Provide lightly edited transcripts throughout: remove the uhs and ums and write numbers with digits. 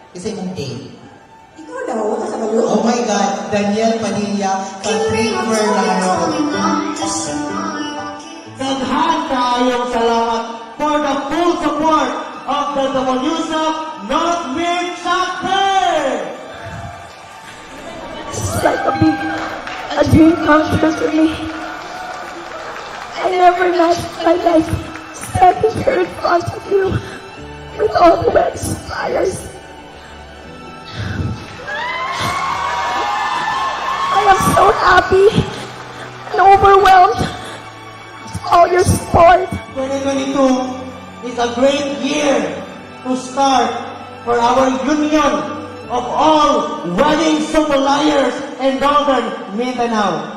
Kasi mong date. Ikaw daw, kasabalo? Oh my God, Daniel Padilla, Patrick Fernando. Daghan kayong salamat for the full support of the Tamanusap Northwind Chapter! It's like a dream come true for me. I never imagined my life standing here in front of you with all the wet fires. I am so happy and overwhelmed with all your support. 2022 is a great year to start for our union of all wedding suppliers in Northern Mindanao.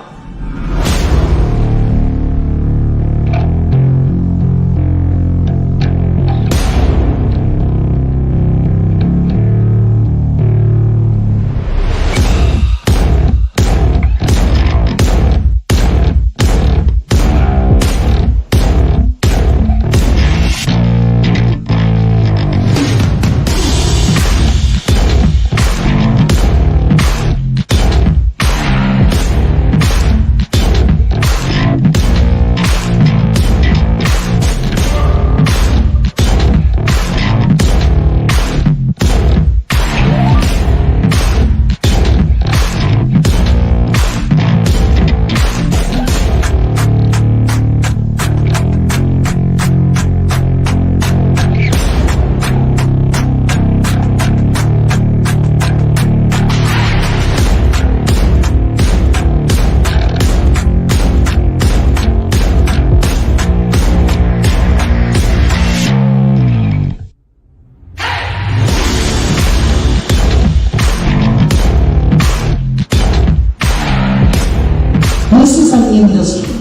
This is an industry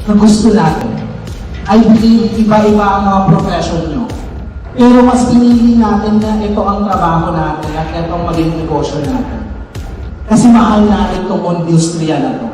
na gusto natin. I believe iba-iba ang mga profession nyo. Pero mas pinili natin na ito ang trabaho natin at ito ang maging negosyo natin. Kasi mahal natin itong industriya na ito.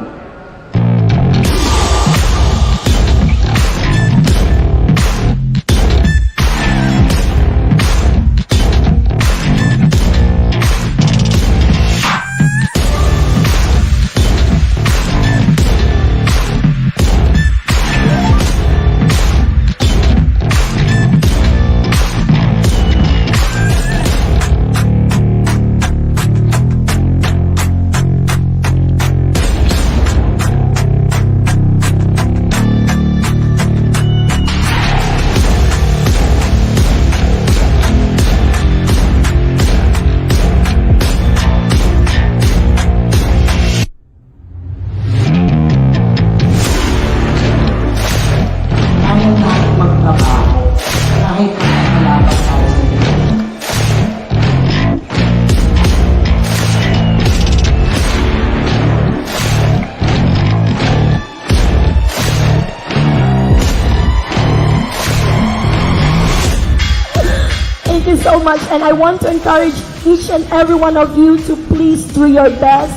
Thank you so much, and I want to encourage each and every one of you to please do your best.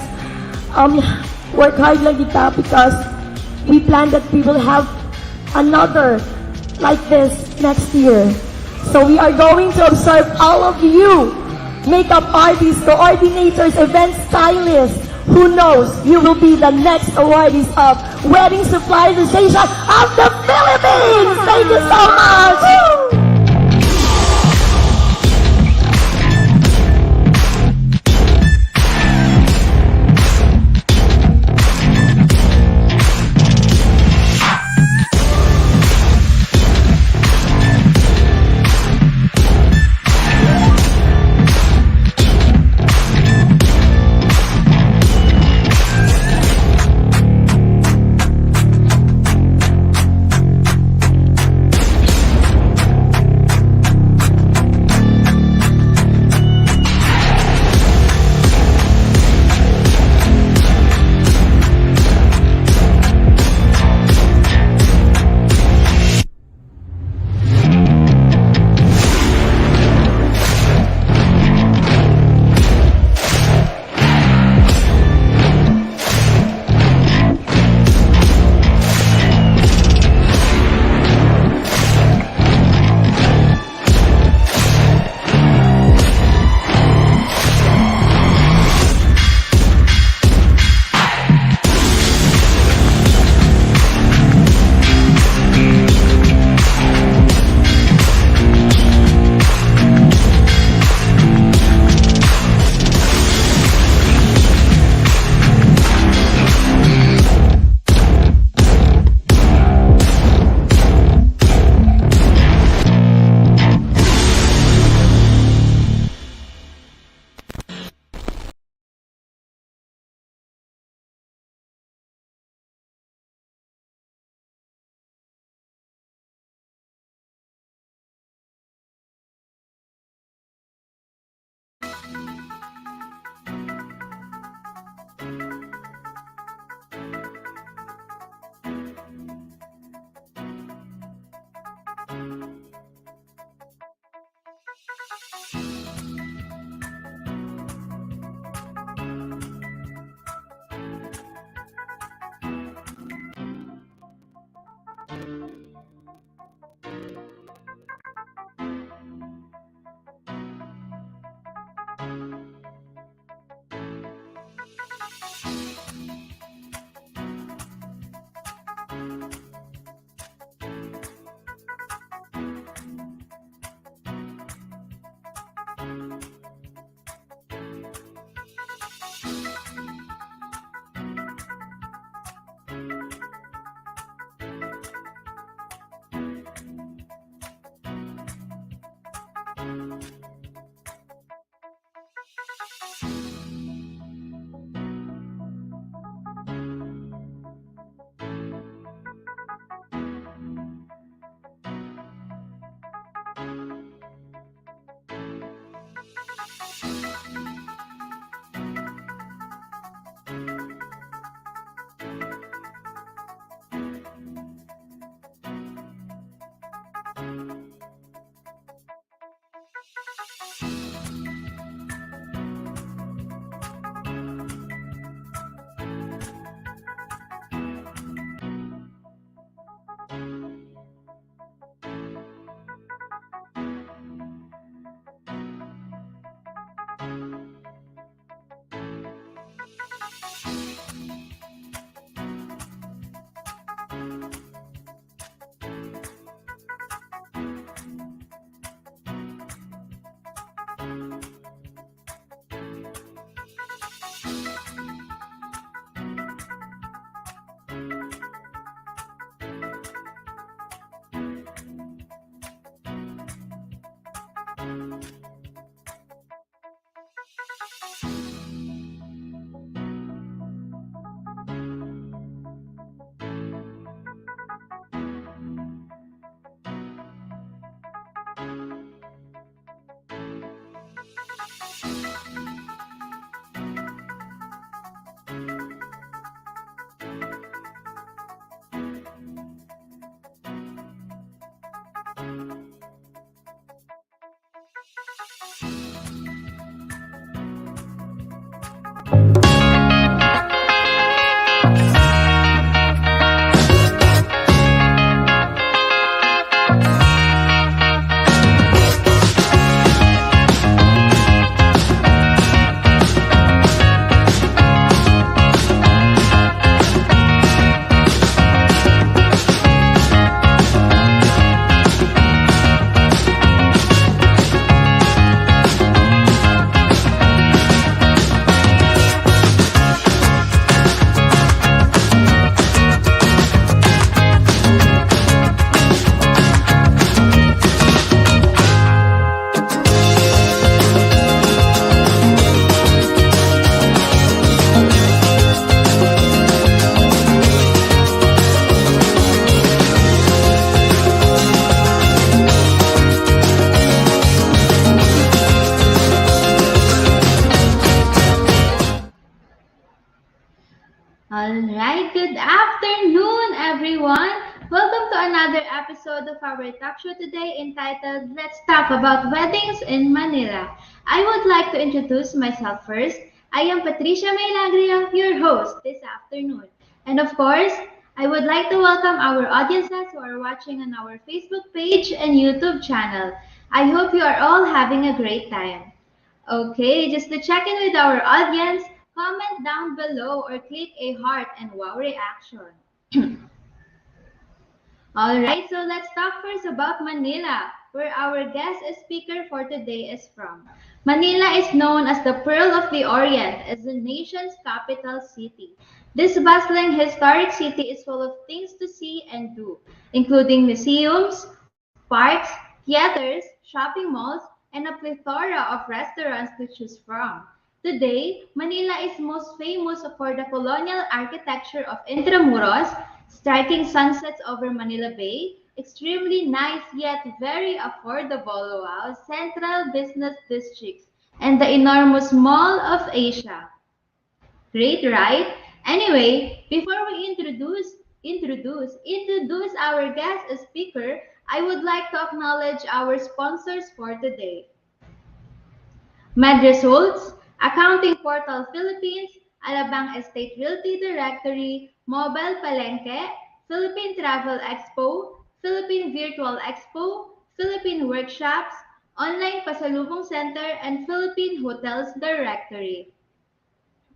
Work hard lang kita because we plan that we will have another like this next year. So we are going to observe all of you, makeup artists, coordinators, event stylists. Who knows, you will be the next awardees of Wedding Supply Association of the Philippines. Thank you so much. Good afternoon, everyone. Welcome to another episode of our talk show today entitled Let's Talk About Weddings in Manila. I would like to introduce myself first. I am Patricia Maylagria, your host this afternoon. And of course, I would like to welcome our audiences who are watching on our Facebook page and YouTube channel. I hope you are all having a great time. Okay, just to check in with our audience, comment down below or click a heart and wow reaction. Alright, so let's talk first about Manila, where our guest speaker for today is from. Manila is known as the Pearl of the Orient, as the nation's capital city. This bustling historic city is full of things to see and do, including museums, parks, theaters, shopping malls, and a plethora of restaurants to choose from. Today, Manila is most famous for the colonial architecture of Intramuros, striking sunsets over Manila Bay, extremely nice yet very affordable wow, central business districts, and the enormous Mall of Asia. Great, right? Anyway, before we introduce our guest speaker, I would like to acknowledge our sponsors for today. MedResults, Accounting Portal Philippines, Alabang Estate Realty Directory, Mobile Palenque, Philippine Travel Expo, Philippine Virtual Expo, Philippine Workshops, Online Pasalubong Center, and Philippine Hotels Directory.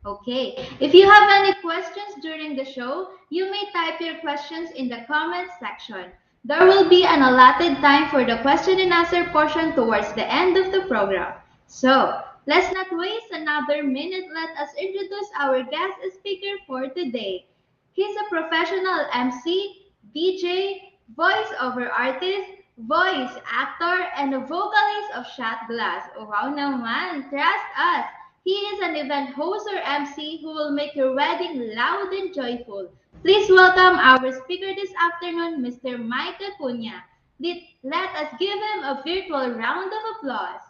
Okay, if you have any questions during the show, you may type your questions in the comments section. There will be an allotted time for the question and answer portion towards the end of the program. So, let's not waste another minute. Let us introduce our guest speaker for today. He's a professional MC, DJ, voice-over artist, voice actor, and a vocalist of Shot Glass. Wow naman, trust us! He is an event host or MC who will make your wedding loud and joyful. Please welcome our speaker this afternoon, Mr. Mike Acuña. Let us give him a virtual round of applause.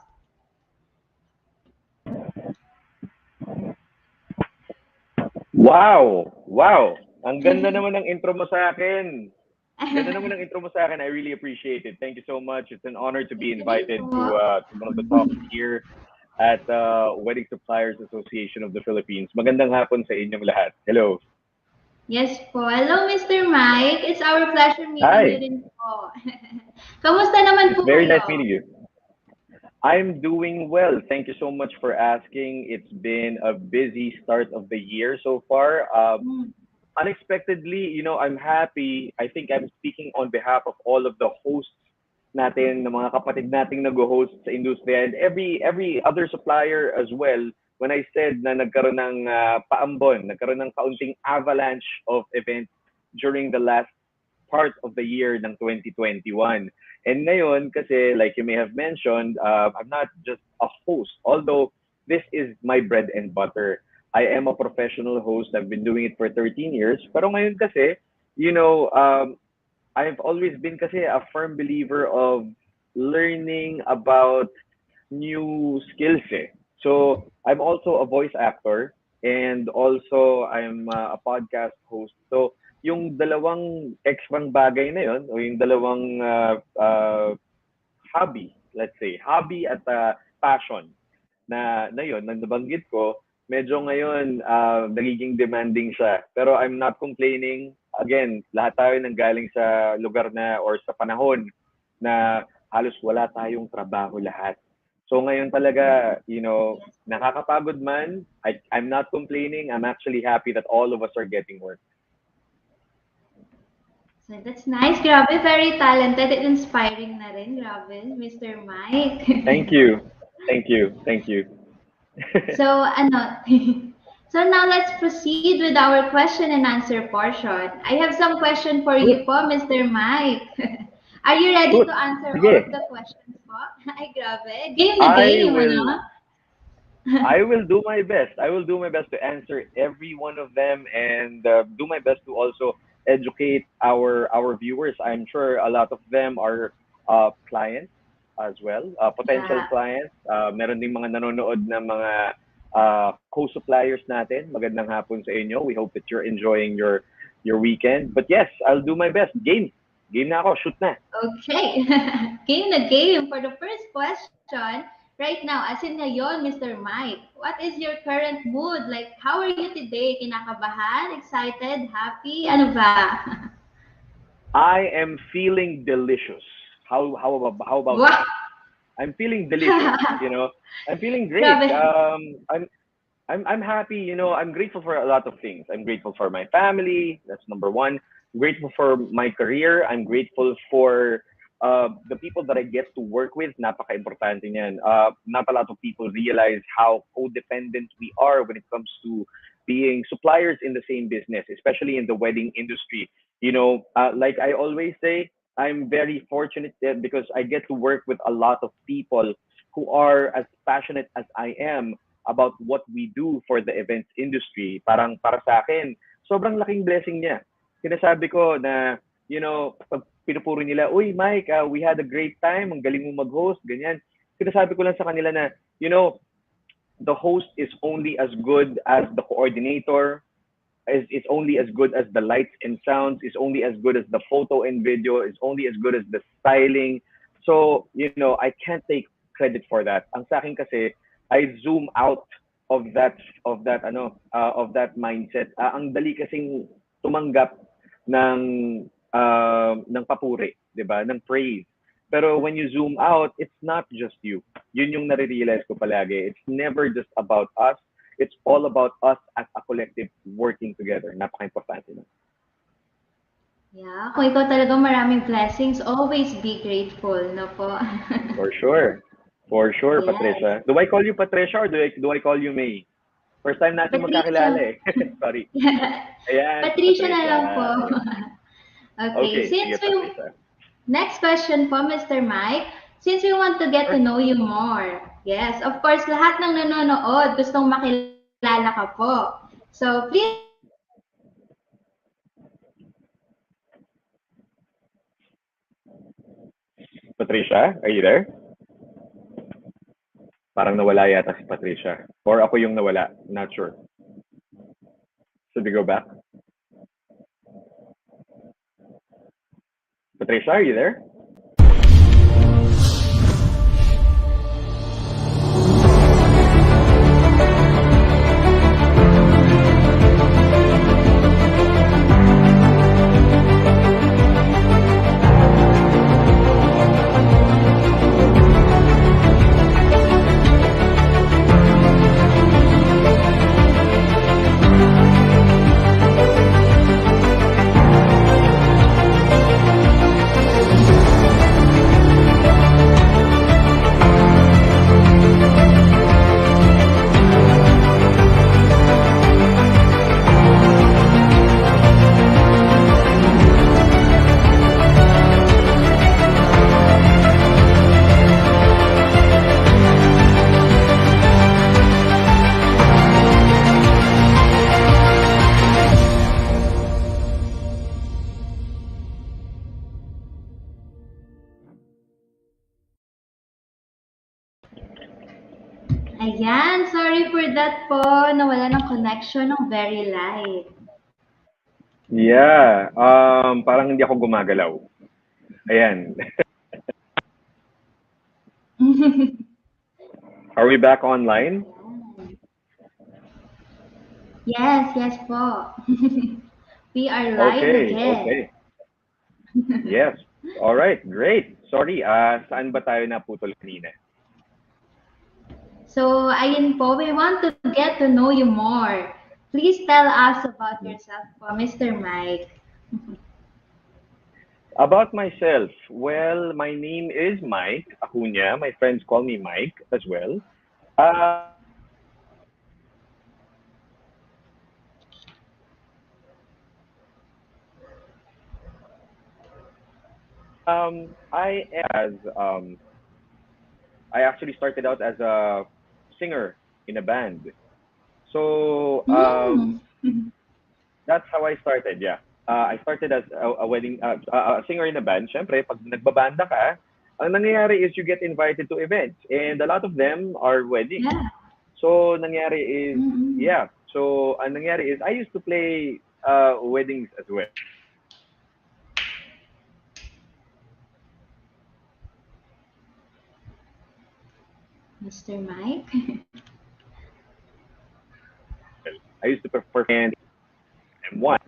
Wow! Wow! Ang ganda naman ng intro mo sa akin. Ganda naman ng intro mo sa akin. I really appreciate it. Thank you so much. It's an honor to be invited to one of the talks here at Wedding Suppliers Association of the Philippines. Magandang hapon sa inyong lahat. Hello. Yes po. Hello, Mr. Mike. It's our pleasure meeting Hi. you din po. Kamusta naman It's po very kayo? nice meeting you. I'm doing well. Thank you so much for asking. It's been a busy start of the year so far. Unexpectedly, I'm happy. I think I'm speaking on behalf of all of the hosts natin, ng mga kapatid nating nag-host sa industriya and every other supplier as well. When I said na nagkaroon ng paambon, nagkaroon ng kaunting avalanche of events during the last part of the year ng 2021. And ngayon, kasi like you may have mentioned, I'm not just a host, although this is my bread and butter. I am a professional host. I've been doing it for 13 years. Pero ngayon kasi, I've always been kasi a firm believer of learning about new skills eh. So I'm also a voice actor and also I'm a podcast host. So yung dalawang extrang bagay na yon o yung dalawang hobby, let's say, hobby at passion na yon na nabanggit ko, medyo ngayon nagiging demanding siya. Pero I'm not complaining. Again, lahat tayo nanggaling sa lugar na or sa panahon na halos wala tayong trabaho lahat. So ngayon talaga, nakakapagod man, I'm not complaining. I'm actually happy that all of us are getting work. So that's nice. Grabe, very talented and inspiring na rin. Grabe, Mr. Mike. Thank you. Thank you. Thank you. So, so now let's proceed with our question and answer portion. I have some question for you po, Mr. Mike. Are you ready Good. to answer Sige. all of the questions po? Ay, grabe. Game na game, ano? I will do my best. I will do my best to answer every one of them and do my best to also educate our viewers. I'm sure a lot of them are clients as well, potential Yeah. clients. Meron ding mga nanonood na mga co-suppliers natin. Magandang hapon sa inyo. We hope that you're enjoying your your weekend. But yes, I'll do my best. Game. Game na ako. Shoot na. Okay. Game na game. For the first question, right now, as in ngayon, Mr. Mike, what is your current mood? Like, how are you today? Kinakabahan? Excited? Happy? Ano ba? I am feeling delicious. How about Wow! that? I'm feeling delicious. I'm feeling great. Grabe. I'm happy. I'm grateful for a lot of things. I'm grateful for my family. That's number one. I'm grateful for my career. I'm grateful for the people that I get to work with. Napaka-importante niyan. Not a lot of people realize how codependent we are when it comes to being suppliers in the same business, especially in the wedding industry. Like I always say, I'm very fortunate because I get to work with a lot of people who are as passionate as I am about what we do for the events industry. Parang para sa akin, sobrang laking blessing niya. Sinasabi ko na, pag pinupuri nila, uy, Mike, we had a great time, ang galing mo mag-host, ganyan. Sinasabi ko lang sa kanila na, the host is only as good as the coordinator, is only as good as the lights and sounds, is only as good as the photo and video, is only as good as the styling. So, I can't take credit for that. Ang sa akin kasi, I zoom out of that mindset. Ang dali kasing tumanggap ng papuri, 'di ba? Ng praise. Pero when you zoom out, it's not just you. Yun yung nare-realize ko palagi. It's never just about us. It's all about us as a collective working together. Napaka-importante na. Yeah, kung ikaw talaga maraming blessings, always be grateful, no po? For sure. For sure, Yes. Patricia. Do I call you Patricia or do I call you May? First time natin magkakilala Patricia. Sorry. Ayan, Patricia na lang po. Okay, Okay, since sige, we Patricia. next question po, Mr. Mike, since we want to get to know you more. Yes, of course, lahat ng nanonood gustong makilala ka po. So, please Patricia, are you there? Parang nawala yata si Patricia. Or ako yung nawala. Not sure. Should we go back? Patricia, are you there? Ayan, sorry for that po. Nawala ng connection ng very light. Yeah. Parang hindi ako gumagalaw. Ayan. Are we back online? Yes po. We are live Okay, again. okay. Yes. All right, great. Sorry, saan ba tayo naputol kanina? So, ayun po, we want to get to know you more. Please tell us about yourself po, Mr. Mike. About myself, well, my name is Mike Acuña. My friends call me Mike as well. I as I actually started out as a singer in a band. So Mm. that's how I started. Yeah, I started as a singer in a band. Syempre, pag nagbabanda ka, ang nangyayari is you get invited to events, and a lot of them are weddings. Yeah. So nangyari is Mm-mm. yeah. So ang nangyari is I used to play weddings as well. Mr. Mike? I used to prefer candy and one.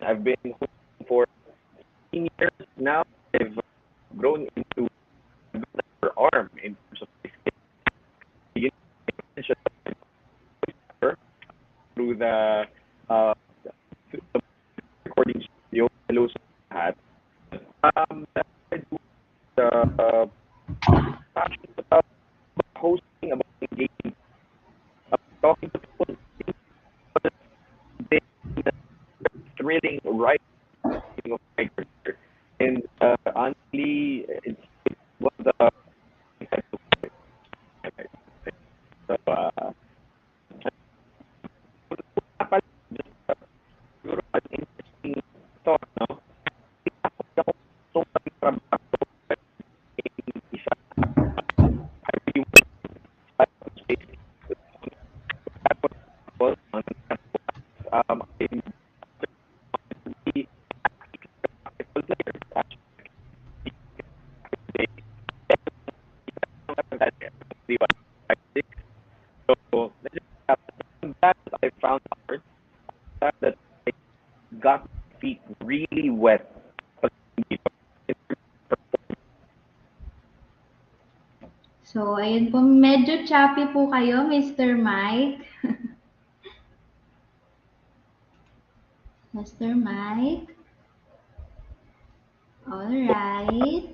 I've been home for 15 years now. I've grown into a better arm in terms of my skin. You know, through the uh, through the recording studio, hello sa lahat. I do passion about hosting, about engaging, about talking to people, thrilling right of my career. And honestly, it's one of the so, siguro an interesting thought, no? Ako so trabaho in isa. I really want to space. That was on I'm the basketball player. So that I found hard, that I got my feet really wet. So, ayun po, medyo choppy po kayo, Mr. Mike. Mr. Mike? Alright.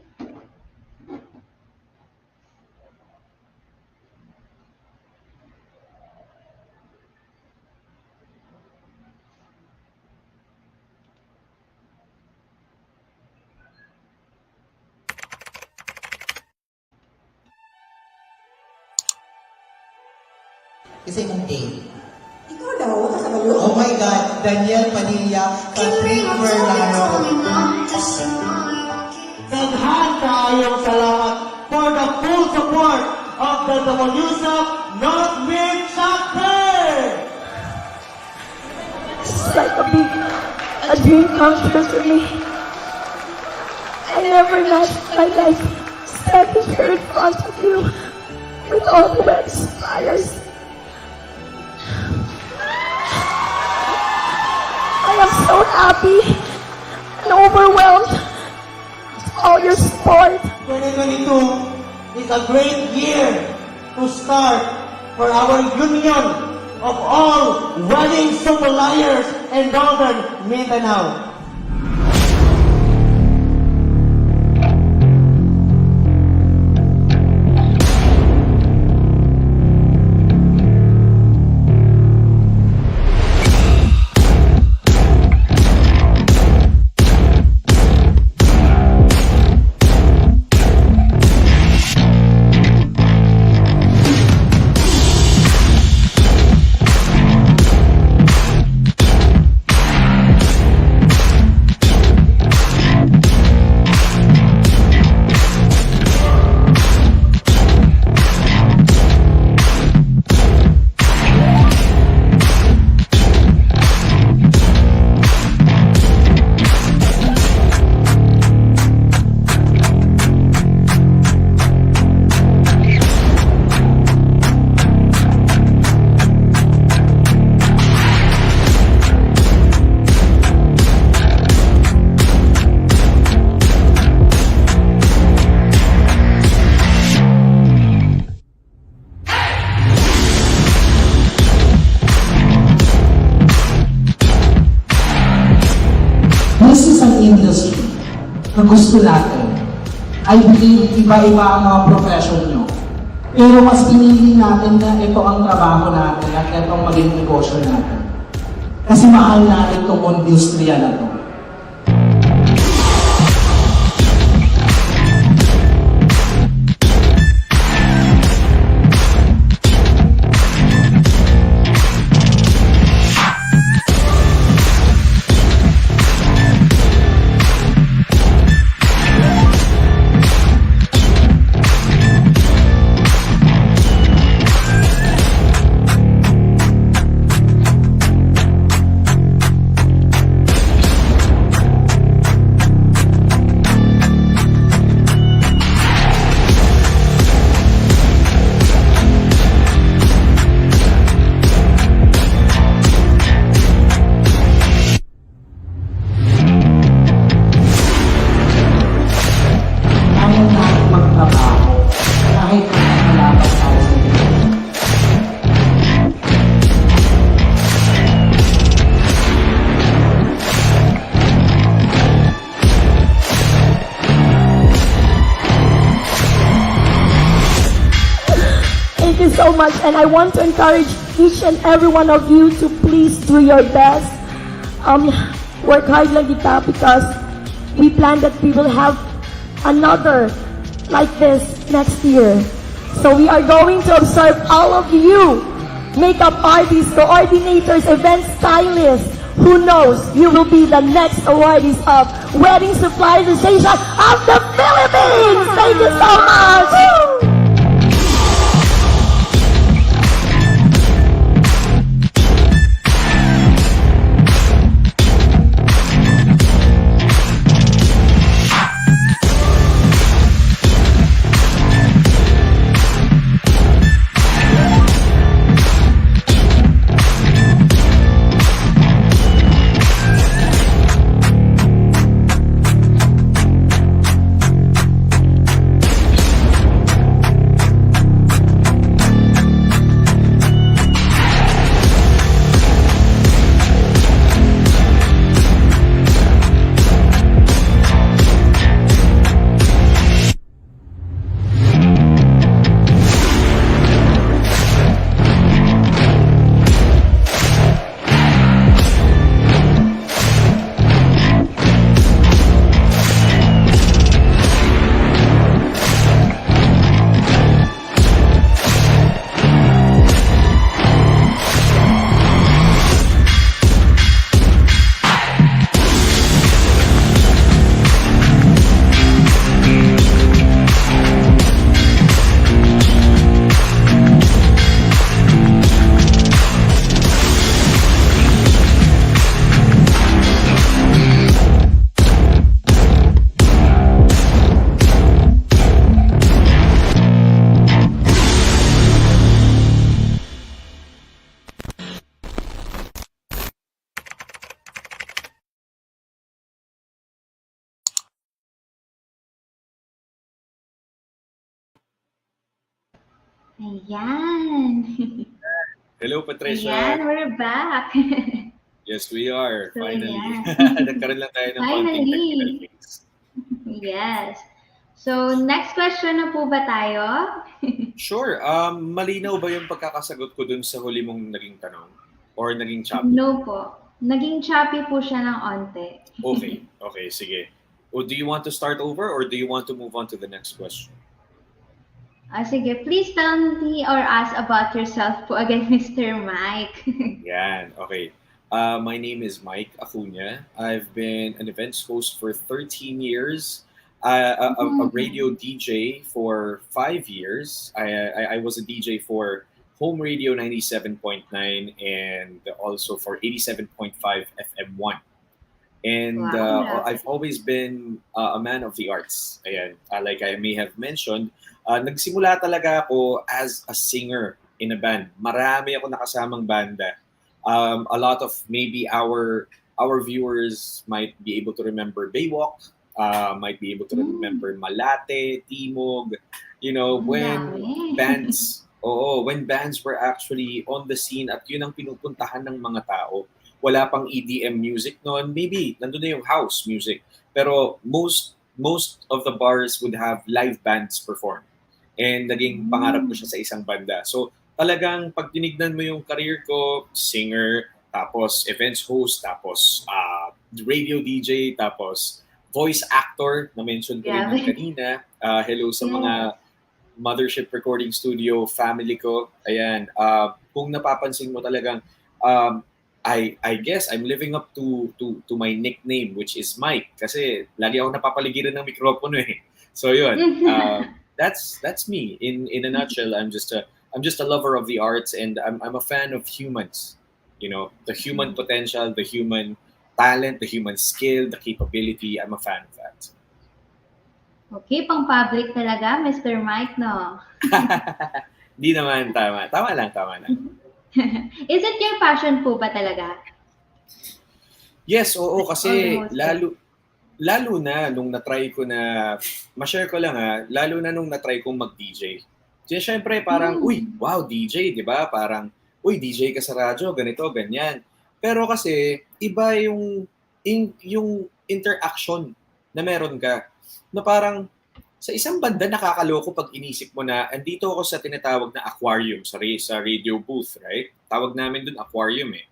Kasi mong date. Ikaw daw, kasabalo? Oh my God, Daniel Padilla, Patrick Fernando. Daghan kaayong salamat for the full support of the WSUP North Mid Chapter! It's like a dream come true to me. I never imagined my life standing here in front of you with all the wet fires. I am so happy and overwhelmed with all your support. 2022 is a great year to start for our union of all wedding suppliers in Northern Mindanao. This is an industry na gusto natin. I believe iba-iba ang mga profession nyo. Pero mas pinili natin na ito ang trabaho natin at ito ang maging negosyo natin. Kasi mahal natin itong industriya na ito. Thank you so much. And I want to encourage each and every one of you to please do your best. Work hard lang kita because we plan that we will have another like this next year. So we are going to observe all of you, makeup artists, coordinators, event stylists. Who knows, you will be the next awardees of Wedding Supply Association of the Philippines. Thank you so much. Ayan. Hello, Patricia. Ayan, we're back. Yes, we are. So, Finally. ayan. Nagkaroon lang tayo ng konting Finally. technical fix. Yes. So, next question na po ba tayo? Sure. Malinaw ba yung pagkakasagot ko dun sa huli mong naging tanong? Or naging choppy? No po. Naging choppy po siya ng onte. Okay. Okay, sige. O do you want to start over or do you want to move on to the next question? Sige, please tell me or us about yourself po again, Mr. Mike. Yan. Okay. My name is Mike Acuña. I've been an events host for 13 years. A radio DJ for 5 years. I was a DJ for Home Radio 97.9 and also for 87.5 FM1. And Wow. I've always been a man of the arts. Ayan, like I may have mentioned, nagsimula talaga ako as a singer in a band. Marami ako nakasamang banda. A lot of maybe our viewers might be able to remember Baywalk, might be able to remember Malate, Timog. You know, when Dami. when bands were actually on the scene at yun ang pinupuntahan ng mga tao. Wala pang EDM music noon. Maybe nandun na yung house music. Pero most of the bars would have live bands perform. And naging pangarap ko siya sa isang banda. So talagang pag tinignan mo yung career ko, singer, tapos events host, tapos radio DJ, tapos voice actor, na-mention ko rin Grabe. kanina. Hello sa mga Mothership Recording Studio family ko. Ayan. Kung napapansin mo talagang I guess I'm living up to my nickname, which is Mike, kasi lagi ako napapaligiran ng mikropono eh. So yun, that's me in a nutshell. I'm just a lover of the arts, and I'm a fan of humans. You know, the human potential, the human talent, the human skill, the capability. I'm a fan of that. Okay, pang public talaga, Mr. Mike, no? Di naman, tama. Tama lang. Is it your passion po ba talaga? Yes, oo, kasi Almost. lalo na nung na-try ko na, ma-share ko lang lalo na nung na-try kong mag-DJ. Kasi syempre parang, uy, wow, DJ, di ba? Parang, uy, DJ ka sa radyo, ganito, ganyan. Pero kasi, iba yung interaction na meron ka. Na parang, Sa isang banda, nakakaloko pag inisip mo na andito ako sa tinatawag na aquarium sa radio booth, right? Tawag namin dun aquarium eh.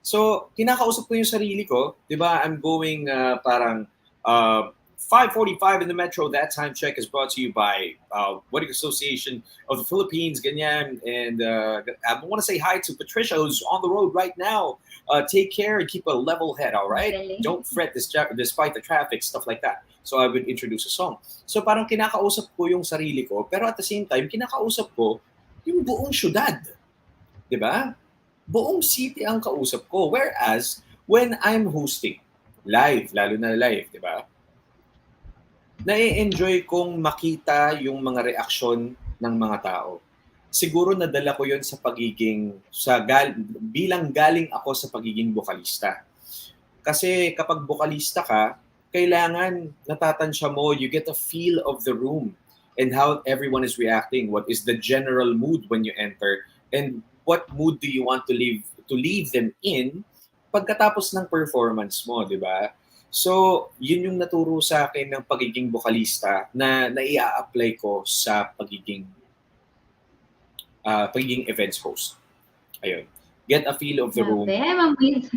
So, kinakausap ko yung sarili ko, di ba? I'm going parang 5:45 in the metro. That time check is brought to you by Wedding Association of the Philippines, ganyan. And I want to say hi to Patricia, who's on the road right now. Take care and keep a level head, all right? Really? Don't fret despite the traffic, stuff like that. So I would introduce a song. So parang kinakausap ko yung sarili ko, pero at the same time, kinakausap ko yung buong syudad. Di ba? Buong city ang kausap ko. Whereas, when I'm hosting, live, lalo na live, di ba? Nai-enjoy kong makita yung mga reaksyon ng mga tao. Siguro nadala ko yon sa pagiging, bilang galing ako sa pagiging bokalista. Kasi kapag bokalista ka, kailangan natatansya mo, you get a feel of the room and how everyone is reacting. What is the general mood when you enter? And what mood do you want to leave them in pagkatapos ng performance mo, di ba? So, yun yung naturo sa akin ng pagiging bokalista na naia-apply ko sa pagiging events host. Ayun. Get a feel of the room. Grabe,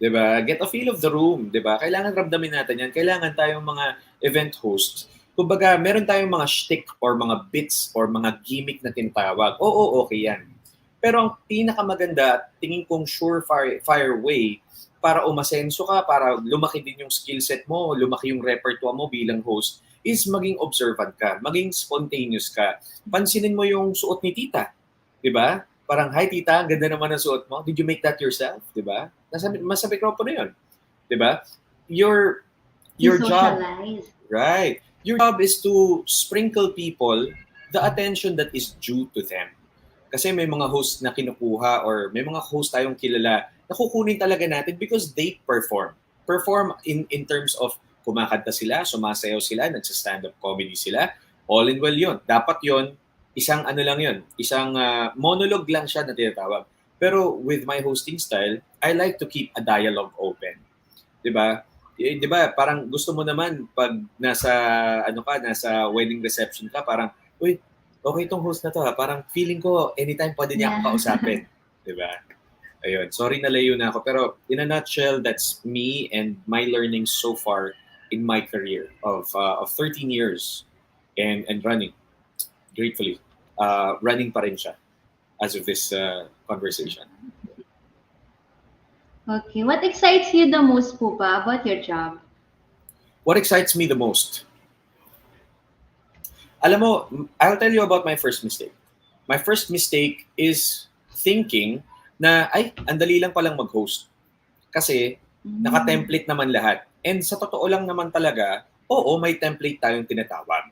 'Di ba? Get a feel of the room, 'di ba? Kailangan ramdamin natin 'yan. Kailangan tayong mga event hosts. Kumbaga, meron tayong mga shtick or mga bits or mga gimmick na tinatawag. Oo, okay 'yan. Pero ang pinakamaganda, tingin kong surefire way para umasenso ka, para lumaki din yung skill set mo, lumaki yung repertoire mo bilang host, is maging observant ka, maging spontaneous ka. Pansinin mo yung suot ni tita, 'di ba? Parang, hi tita, ang ganda naman ng suot mo. Did you make that yourself? 'Di ba? Nasa mikropono 'yon. 'Di ba? Your job, socialize. right? Your job is to sprinkle people the attention that is due to them. Kasi may mga host na kinukuha or may mga host tayong kilala na kukunin talaga natin because they perform. Perform in terms of kumakanta sila, sumasayaw sila, nagsa-stand-up comedy sila. All in well yun. Dapat yun, isang ano lang yun, isang monologue lang siya na tinatawag. Pero with my hosting style, I like to keep a dialogue open. 'Di ba? 'Di ba, parang gusto mo naman pag nasa wedding reception ka, parang, uy, okay itong host na to ha. Parang feeling ko anytime pwede niya akong kausapin. 'Di ba? Ayun. Sorry na layo na ako. Pero in a nutshell, that's me and my learnings so far in my career of 13 years and running. Gratefully. Running pa rin siya as of this conversation. Okay. What excites you the most po ba about your job? What excites me the most? Alam mo, I'll tell you about my first mistake. My first mistake is thinking na, ay, andali lang palang mag-host. Kasi, naka-template naman lahat. And sa totoo lang naman talaga, oo, may template tayong tinatawag.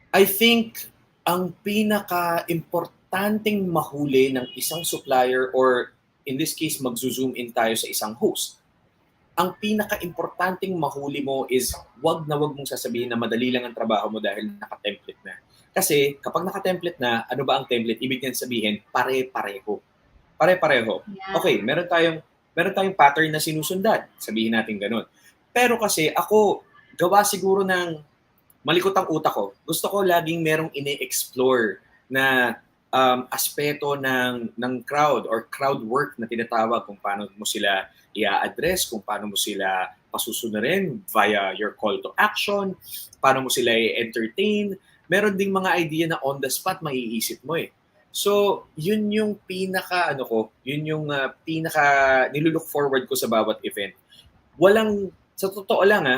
I think, ang pinaka-importanting mahuli ng isang supplier or in this case, mag-zoom in tayo sa isang host. Ang pinaka-importanting mahuli mo is wag mong sasabihin na madali lang ang trabaho mo dahil naka-template na. Kasi kapag naka-template na, ano ba ang template? Ibig niyan sabihin, pare-pareho. Pare-pareho. Yeah. Okay, meron tayong pattern na sinusundan. Sabihin natin ganun. Pero kasi ako, gawa siguro ng malikot ang utak ko. Gusto ko laging merong ine-explore na aspeto ng crowd or crowd work na tinatawag, kung paano mo sila i-address, kung paano mo sila pasusunodin via your call to action, paano mo sila i-entertain. Meron ding mga idea na on the spot maiisip mo eh. So, yun yung pinaka nilulook forward ko sa bawat event. Sa totoo lang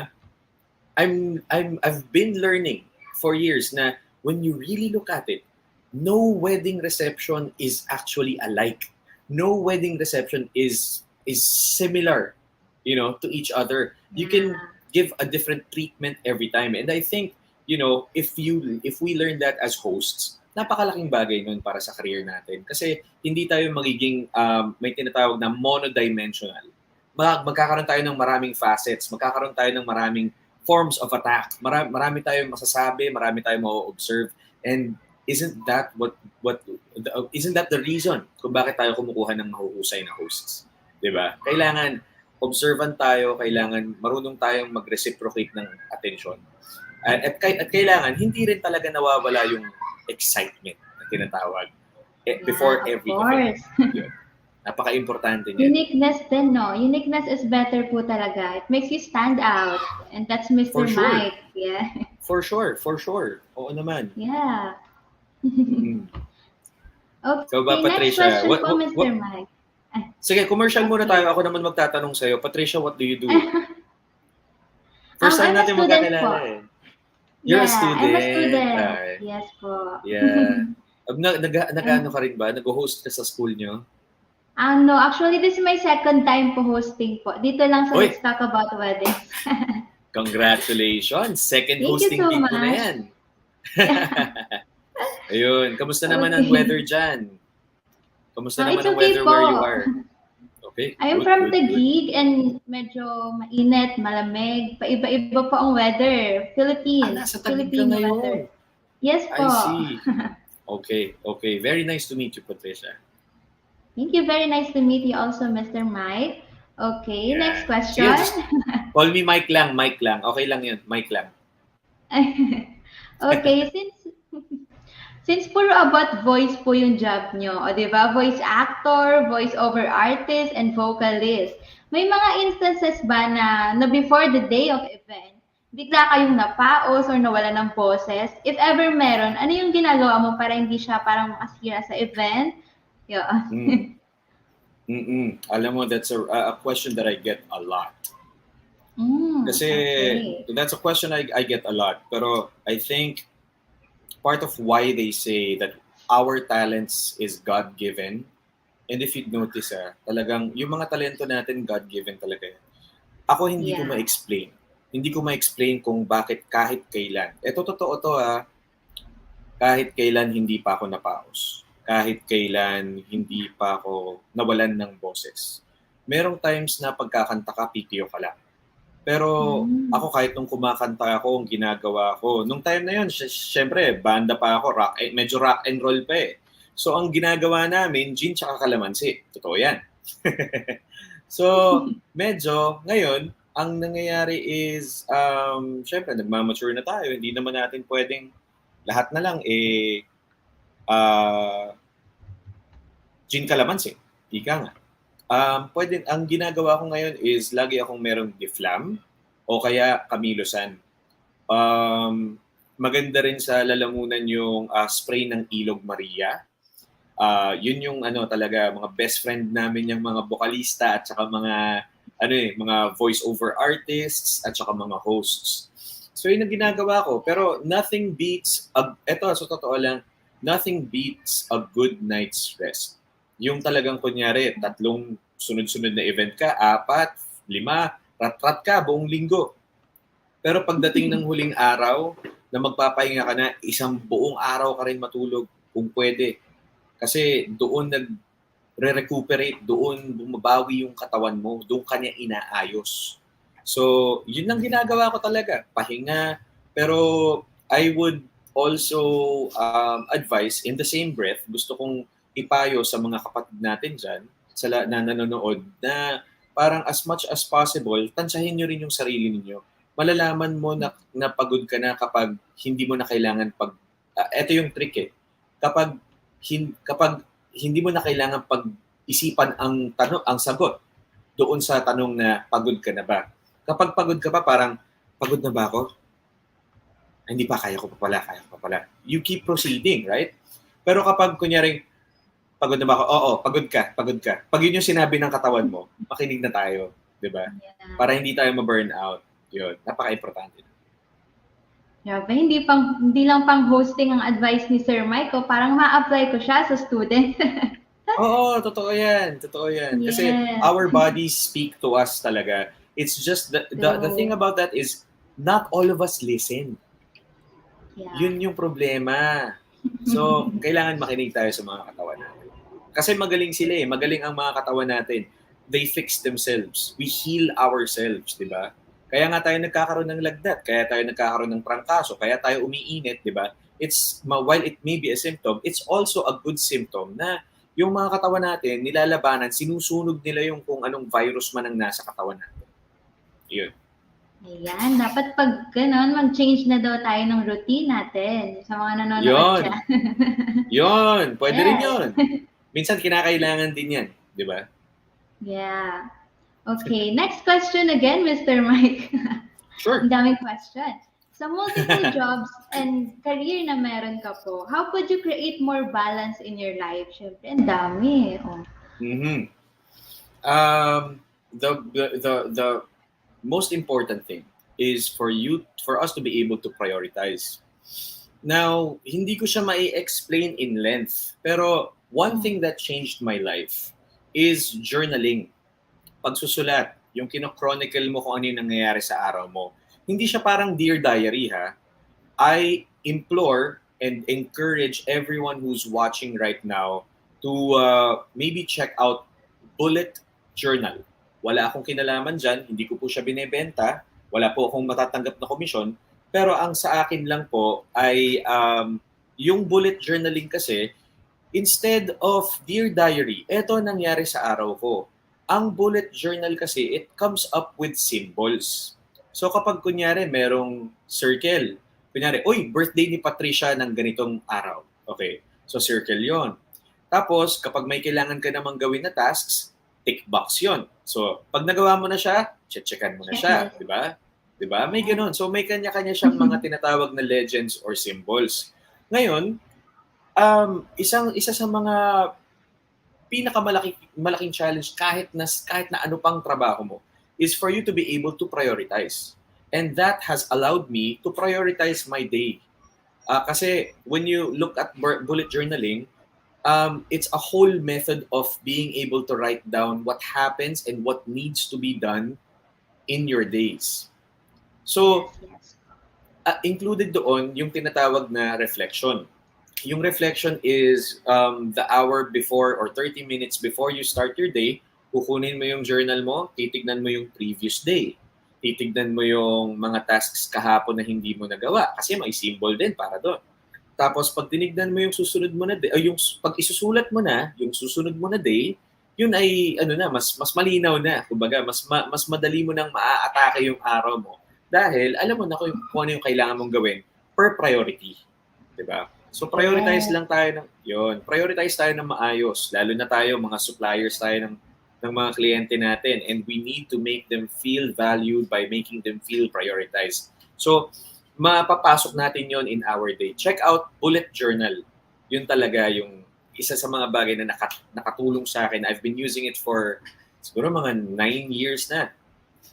I've been learning for years na when you really look at it, no wedding reception is actually alike. No wedding reception is similar, to each other. You can give a different treatment every time. And I think, if we learn that as hosts, napakalaking bagay nun para sa career natin. Kasi hindi tayo magiging may tinatawag na monodimensional. Magkakaroon tayo ng maraming facets, magkakaroon tayo ng maraming forms of attack. Marami tayong masasabi, marami tayong ma-observe, and isn't that the reason kung bakit tayo kumukuha ng mahuhusay na hosts? 'Di ba? Kailangan observant tayo, kailangan marunong tayong mag-reciprocate ng attention. At kailangan, hindi rin talaga nawawala yung excitement na tinatawag before of every event. course. Yun. Napaka-importante niya. Uniqueness din, no? Uniqueness is better po talaga. It makes you stand out. And that's Mr. For sure. Mike. Yeah. For sure. Oo naman. Yeah. Mm. Okay, Ikaw ba, next Patricia? question po, Mr. Mike. Ay, Sige, commercial muna Okay. tayo. Ako naman magtatanong sa'yo. Patricia, what do you do? First time I'm a natin student magkakilala po. eh. You're a Yeah, student. I'm a student. Ay, Yes po. yeah. Nag-ano ka rin ba? Nag-host ka sa school nyo? Ano, actually, this is my second time po hosting po. Dito lang sa Uy! Let's Talk About Weddings. Congratulations! Second Thank you hosting so gig mo na much. yan. Ayun. Kamusta naman ang Okay. weather dyan? Kamusta naman It's ang okay weather po. where you are? Okay. I'm good, from good, good. Taguig and medyo mainit, malamig. Paiba-iba po ang weather. Philippines. Nasa Taguig ka Filipino ngayon. weather. Yes I po. see. Okay. Very nice to meet you, Patricia. Thank you. Very nice to meet you also, Mr. Mike. Okay, Yeah. next question. Sige, just call me Mike lang. Okay lang yun. Mike lang. Okay, since puro about voice po yung job nyo, o di ba? Voice actor, voice over artist, and vocalist. May mga instances ba na before the day of event, bigla kayong napaos or nawala ng boses? If ever meron, ano yung ginagawa mo para hindi siya parang makasira sa event? Yeah. Alam mo, that's a question that I get a lot. Kasi Okay. that's a question I get a lot. Pero I think part of why they say that our talents is God-given, and if you'd notice, talagang yung mga talento natin, God-given talaga yan. Ako hindi ko Yeah. ma-explain. Hindi ko ma-explain kung bakit kahit kailan. Ito totoo to kahit kailan hindi pa ako napaos. Kahit kailan hindi pa ako nawalan ng boses. Merong times na pagkakanta ka, pitiyo ka lang. Pero ako kahit nung kumakanta ako, ang ginagawa ko, nung time na yun, syempre, banda pa ako, medyo rock and roll pa eh. So ang ginagawa namin, gin tsaka kalamansi. Totoo yan. So medyo, ngayon, ang nangyayari is, syempre, nagmamature na tayo. Hindi naman natin pwedeng lahat na lang gin kalamansi. Ika nga. Ang ginagawa ko ngayon is lagi akong merong Diflam o kaya Kamilosan. Maganda rin sa lalamunan yung spray ng Ilog Maria. Yun yung talaga mga best friend namin yung mga bokalista at saka mga voice over artists at saka mga hosts. So yun ang ginagawa ko. Pero nothing beats sa totoo lang, nothing beats a good night's rest. Yung talagang kunyari, 3 sunod-sunod na event ka, 4, 5, rat-rat ka buong linggo. Pero pagdating ng huling araw, na magpapahinga ka na, 1 buong araw ka rin matulog kung pwede. Kasi doon nagre-recuperate, doon bumabawi yung katawan mo, doon kanya inaayos. So, yun lang ginagawa ko talaga, pahinga. Pero I would also advise, in the same breath, gusto kong ipayo sa mga kapatid natin dyan, na nanonood, na parang as much as possible, tansyahin nyo rin yung sarili ninyo. Malalaman mo na pagod ka na kapag hindi mo na kailangan ito yung trick eh. Kapag hindi mo na kailangan pag-isipan ang sagot doon sa tanong na pagod ka na ba. Kapag pagod ka pa, parang, pagod na ba ako? Hindi pa, kaya ko pa pala. You keep proceeding, right? Pero kapag kunyari, pagod na ba ako? Oo, pagod ka. Pag yun yung sinabi ng katawan mo, makinig na tayo, di ba? Yeah. Para hindi tayo ma-burn out. Yun, napaka-importante. Grabe, hindi lang pang hosting ang advice ni Sir Mike, parang ma-apply ko siya sa student. Oo, totoo yan. Kasi Yes. our bodies speak to us talaga. It's just, the thing about that is, not all of us listen. Yeah. Yun yung problema. So, kailangan makinig tayo sa mga katawan natin. Kasi magaling sila eh. Magaling ang mga katawan natin. They fix themselves. We heal ourselves, di ba? Kaya nga tayo nagkakaroon ng lagnat, kaya tayo nagkakaroon ng prangkaso, kaya tayo umiinit, di ba? While it may be a symptom, it's also a good symptom na yung mga katawan natin, nilalabanan, sinusunog nila yung kung anong virus man ang nasa katawan natin. Yun. Ayan, dapat pag ganon, mag-change na daw tayo ng routine natin sa mga nanonood Yon. dyan. Yon. Pwede rin Yes. yon. Minsan kinakailangan din yan. Di ba? Yeah. Okay, next question again, Mr. Mike. Sure. Ang daming question. Sa multiple jobs and career na meron ka po, how could you create more balance in your life? Siyempre, ang dami. Oh. Mm-hmm. The most important thing is for us to be able to prioritize. Now, hindi ko siya mai-explain in length, pero one thing that changed my life is journaling. Pagsusulat, yung kino-chronicle mo kung ano yung nangyayari sa araw mo. Hindi siya parang Dear Diary, ha? I implore and encourage everyone who's watching right now to maybe check out Bullet Journal. Wala akong kinalaman dyan, hindi ko po siya binebenta, wala po akong matatanggap na komisyon, pero ang sa akin lang po ay yung bullet journaling kasi, instead of Dear Diary, eto nangyari sa araw ko. Ang bullet journal kasi, it comes up with symbols. So kapag kunyari merong circle, kunyari, uy, birthday ni Patricia ng ganitong araw. Okay, so circle yon. Tapos, kapag may kailangan ka namang gawin na tasks, tick box yon. So, pag nagawa mo na siya, checkan mo na siya, di ba? Di ba? May ganun. So, may kanya-kanya siyang mga tinatawag na legends or symbols. Ngayon, isa sa mga malaking challenge kahit na ano pang trabaho mo is for you to be able to prioritize. And that has allowed me to prioritize my day. Kasi when you look at bullet journaling, it's a whole method of being able to write down what happens and what needs to be done in your days. So, Yes. included doon yung tinatawag na reflection. Yung reflection is the hour before or 30 minutes before you start your day, kukunin mo yung journal mo, titignan mo yung previous day. Titignan mo yung mga tasks kahapon na hindi mo nagawa kasi may symbol din para doon. Tapos pag tinignan mo yung susunod mo na day, o yung pag isusulat mo na yung susunod mo na day, yun ay mas malinaw na. Kumbaga, mas madali mo nang maaatake yung araw mo dahil alam mo na kung ano yung kailangan mong gawin per priority, 'di ba? So prioritize lang tayo prioritize tayo ng maayos, lalo na tayo mga suppliers tayo ng mga kliyente natin, and we need to make them feel valued by making them feel prioritized. So mapapasok natin yon in our day. Check out Bullet Journal. Yun talaga yung isa sa mga bagay na nakatulong sa akin. I've been using it for siguro mga 9 years na.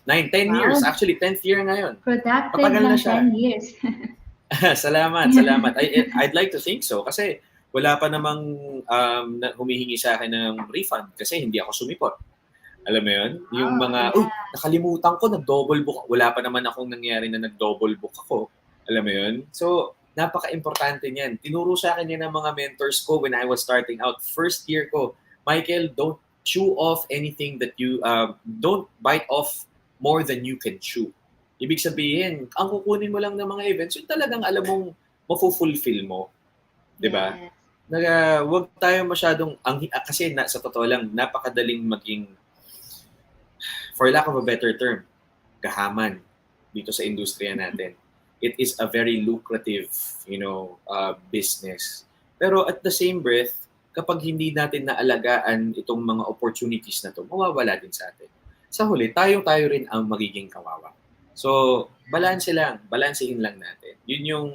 10 years. Actually, 10th year ngayon. Productive Matagal na ng siya. 10 years. Salamat. I'd like to think so kasi wala pa namang humihingi sa akin ng refund kasi hindi ako sumipot. Alam mo yun? Yung mga, nakalimutan ko, nag-double book. Wala pa naman akong nangyari na nag-double book ako. Alam mo yun? So, napaka-importante niyan. Tinuro sa akin yan ng mga mentors ko when I was starting out. First year ko, Michael, don't chew off anything that you, don't bite off more than you can chew. Ibig sabihin, ang kukunin mo lang ng mga events, yung talagang alam mong mafulfill mo. Diba? Yes. Huwag tayo masyadong, kasi sa totoo lang, napakadaling maging, for lack of a better term, gahaman dito sa industriya natin. It is a very lucrative, business. Pero at the same breath, kapag hindi natin naalagaan itong mga opportunities na to, mawawala din sa atin. Sa huli, tayo rin ang magiging kawawa. So, balansehin lang natin. Yun yung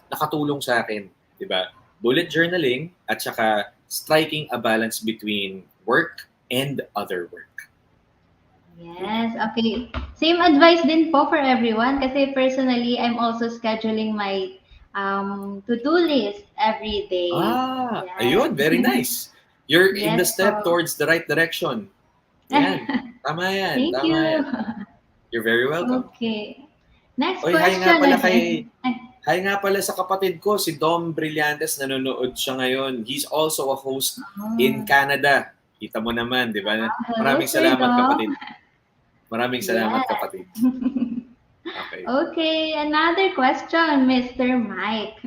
nakatulong sa akin, di ba? Bullet journaling at saka striking a balance between work and other work. Yes, okay. Same advice din po for everyone kasi personally, I'm also scheduling my to-do list every day. Yes. Ayun, very nice. You're in the Yes, step po. towards the right direction. Yan. Tama yan. Thank Tama you. yan. You're very welcome. Okay. Next Oy, question. hi nga pala sa kapatid ko, si Dom Brillantes, nanonood siya ngayon. He's also a host in Canada. Kita mo naman, di ba? Hello, Maraming Sir salamat, Dom. kapatid. Maraming salamat, Yes. kapatid. Okay. Okay, another question, Mr. Mike.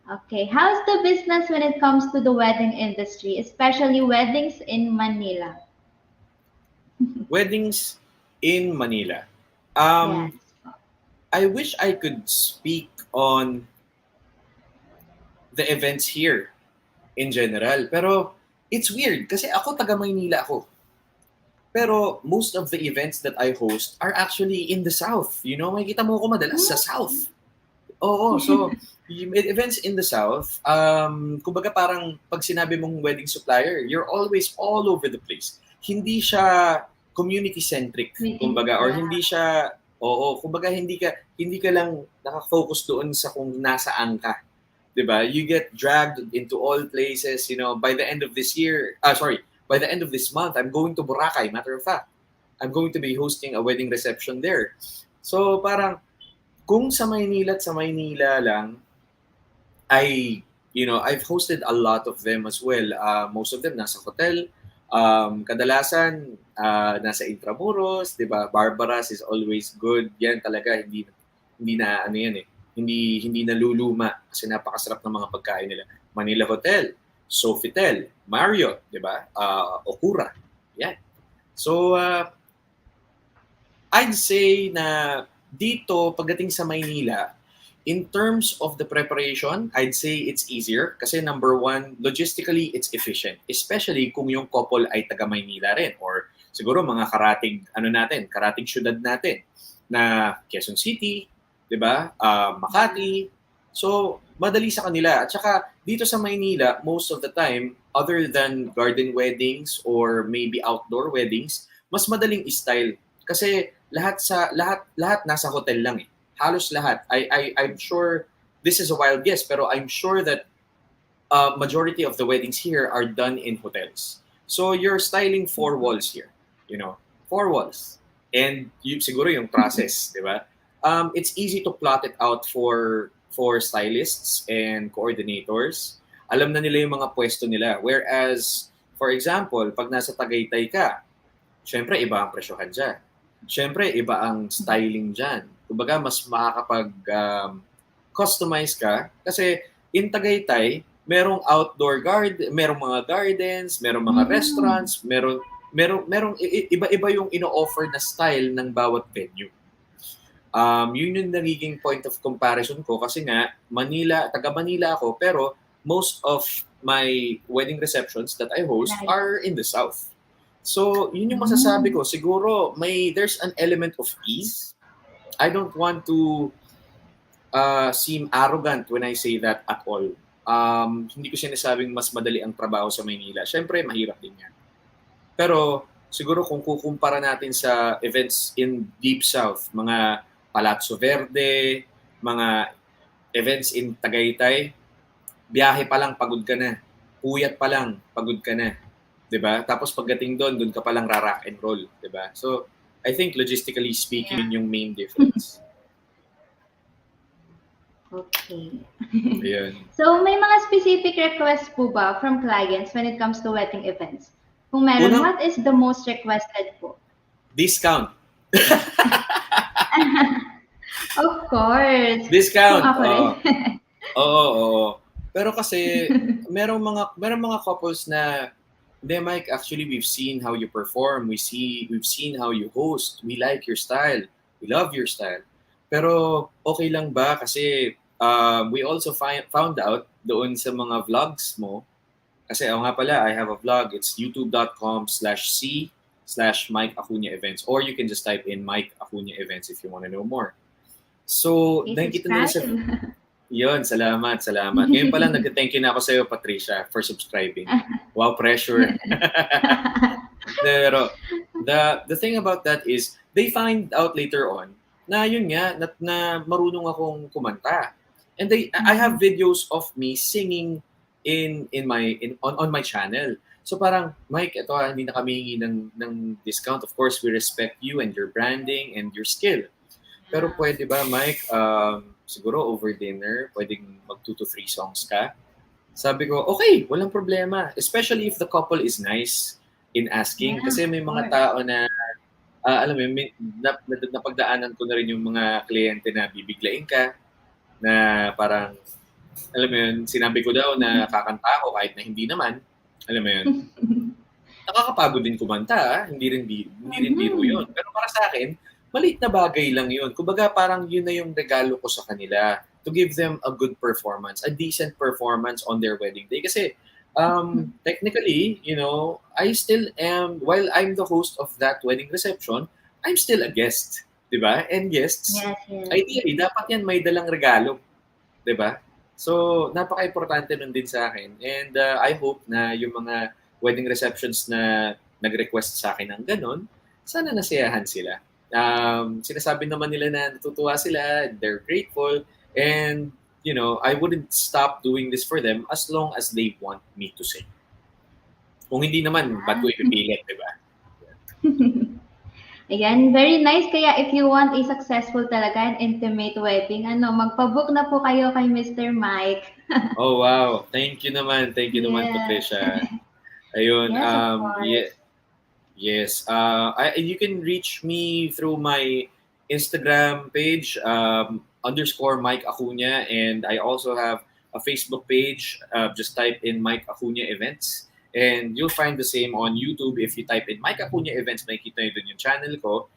Okay, how's the business when it comes to the wedding industry, especially weddings in Manila? Weddings in Manila. Um, Yes. I wish I could speak on the events here in general. Pero it's weird kasi ako taga Maynila ako. Pero most of the events that I host are actually in the South. You know, makikita mo ako madalas sa South. Oo, so yung events in the South, kumbaga parang pag sinabi mong wedding supplier, you're always all over the place. Hindi siya community-centric, kumbaga, or hindi siya, oo, kumbaga hindi ka lang nakafocus doon sa kung nasaan ka. 'Di ba? You get dragged into all places, you know, by the end of this year, by the end of this month, I'm going to Boracay, matter of fact. I'm going to be hosting a wedding reception there. So parang kung sa Maynila at sa Maynila lang, I've hosted a lot of them as well. Most of them nasa hotel. Kadalasan, nasa Intramuros, di ba? Barbara's is always good. Yan talaga, hindi na, ano yan eh. Hindi naluluma kasi napakasarap ng mga pagkain nila. Manila Hotel, Sofitel, Marriott, di ba? Okura. Yan. So, I'd say na dito, pagdating sa Maynila, in terms of the preparation, I'd say it's easier kasi number one, logistically, it's efficient. Especially kung yung couple ay taga Maynila rin or siguro mga karating syudad natin na Quezon City, di ba? Makati. So, madali sa kanila. At saka, dito sa Maynila, most of the time, other than garden weddings or maybe outdoor weddings, mas madaling style. Kasi lahat nasa hotel lang eh. Halos lahat. I'm sure, this is a wild guess, pero I'm sure that majority of the weddings here are done in hotels. So you're styling 4 walls here, you know, 4 walls. And siguro yung process, di ba? It's easy to plot it out for stylists and coordinators. Alam na nila yung mga pwesto nila. Whereas, for example, pag nasa Tagaytay ka, syempre iba ang presyohan dyan. Syempre, iba ang styling dyan. Kumbaga, mas makakapag-customize ka kasi in Tagaytay, merong outdoor merong mga gardens, merong mga restaurants, merong iba-iba yung ino-offer na style ng bawat venue. Yun yung nagiging point of comparison ko kasi nga, taga Manila ako, pero most of my wedding receptions that I host are in the South. So, yun yung masasabi ko. Siguro, there's an element of ease. I don't want to seem arrogant when I say that at all. Hindi ko sinasabing mas madali ang trabaho sa Maynila. Siyempre, mahirap din yan. Pero, siguro kung kukumpara natin sa events in Deep South, mga Palazzo Verde, mga events in Tagaytay, biyahe pa lang, pagod ka na. Puyat pa lang, pagod ka na. 'Di ba? Tapos pagdating doon ka pa lang rock and roll, 'di ba? So, I think logistically speaking, yun yung main difference. Okay. Ayun. So, may mga specific requests po ba from clients when it comes to wedding events? Kung meron, what is the most requested po? Discount. Of course. Discount. Kung ako rin. Oo. Pero kasi merong mga couples na Mike, actually we've seen how you perform, we've seen how you host, we like your style, we love your style. Pero okay lang ba kasi we also found out doon sa mga vlogs mo kasi nga pala, I have a vlog, it's youtube.com/c/Mike Acuña Events, or you can just type in Mike Acuña Events if you want to know more. So, nakikita nila sa yun, salamat. Ngayon pa lang, nag-thank you na ako sa'yo, Patricia, for subscribing. Wow, pressure. Pero, the thing about that is, they find out later on, na yun nga, na marunong akong kumanta. And I have videos of me singing on my channel. So parang, Mike, ito hindi na kami hingi ng discount. Of course, we respect you and your branding and your skill. Pero pwede ba, Mike, siguro over dinner, pwedeng mag 2 to 3 songs ka? Sabi ko, okay, walang problema. Especially if the couple is nice in asking. Kasi may mga tao na, alam mo, napagdaanan ko na rin yung mga kliyente na bibiglain ka, na parang, alam mo yun, sinabi ko daw na kakanta ako kahit na hindi naman. Alam mo yun. Nakakapagod din kumanta, hindi rin biro yun. Pero para sa akin, maliit na bagay lang yun. Kumbaga parang yun na yung regalo ko sa kanila to give them a good performance, a decent performance on their wedding day. Kasi technically, I still am, while I'm the host of that wedding reception, I'm still a guest. Diba? And guests, Yes, yes. ideally, dapat yan may dalang regalo. Diba? So, napaka-importante nun din sa akin. And I hope na yung mga wedding receptions na nag-request sa akin ng ganun, sana nasiyahan sila. Sinasabi naman nila na natutuwa sila, they're grateful, and I wouldn't stop doing this for them as long as they want me to sing. Kung hindi naman, ba't ko ipipilit, di ba? Ayan, very nice. Kaya if you want a successful talaga and intimate wedding, magpabook na po kayo kay Mr. Mike. Oh, wow. Thank you naman. Thank you naman, Yes. Patricia. Ayun. Yes, of course. Yes. You can reach me through my Instagram page, _ Mike Acuña, and I also have a Facebook page. Just type in Mike Acuña Events. And you'll find the same on YouTube. If you type in Mike Acuña Events, makikita nyo dun yung channel ko.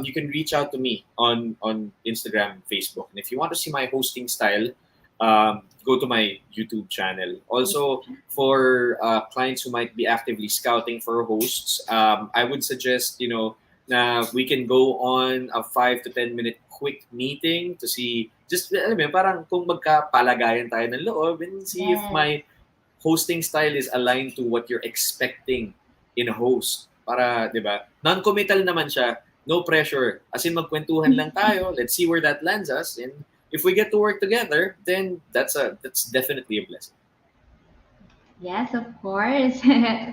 You can reach out to me on Instagram, Facebook. And if you want to see my hosting style, go to my YouTube channel. Also, for clients who might be actively scouting for hosts, I would suggest, na we can go on a 5 to 10 minute quick meeting to see, just, alam mo, parang kung magkapalagayan tayo ng loob and see if Yes. my hosting style is aligned to what you're expecting in a host. Para, di ba, non-committal naman siya, no pressure. As in, magkwentuhan lang tayo, let's see where that lands us, and if we get to work together, then that's definitely a blessing. Yes, of course.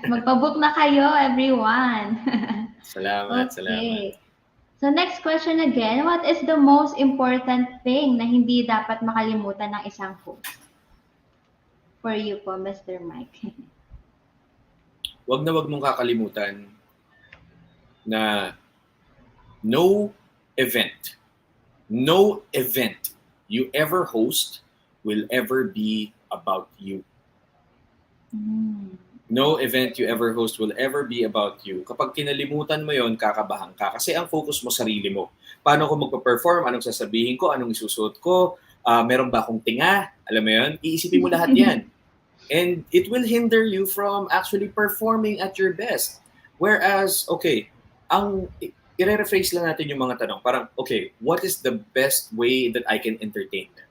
Magpabook na kayo, everyone. Salamat, salamat. Okay. So next question again, what is the most important thing na hindi dapat makalimutan ng isang host? For you po, Mr. Mike. Wag mong kakalimutan na no event you ever host will ever be about you. No event you ever host will ever be about you. Kapag kinalimutan mo yon, kakabahan ka. Kasi ang focus mo, sarili mo. Paano ko magpa-perform? Anong sasabihin ko? Anong isusuot ko? Meron ba akong tinga? Alam mo yon? Iisipin mo lahat yan. And it will hinder you from actually performing at your best. Whereas, okay, i-rephrase lang natin yung mga tanong. Parang, okay, what is the best way that I can entertain them?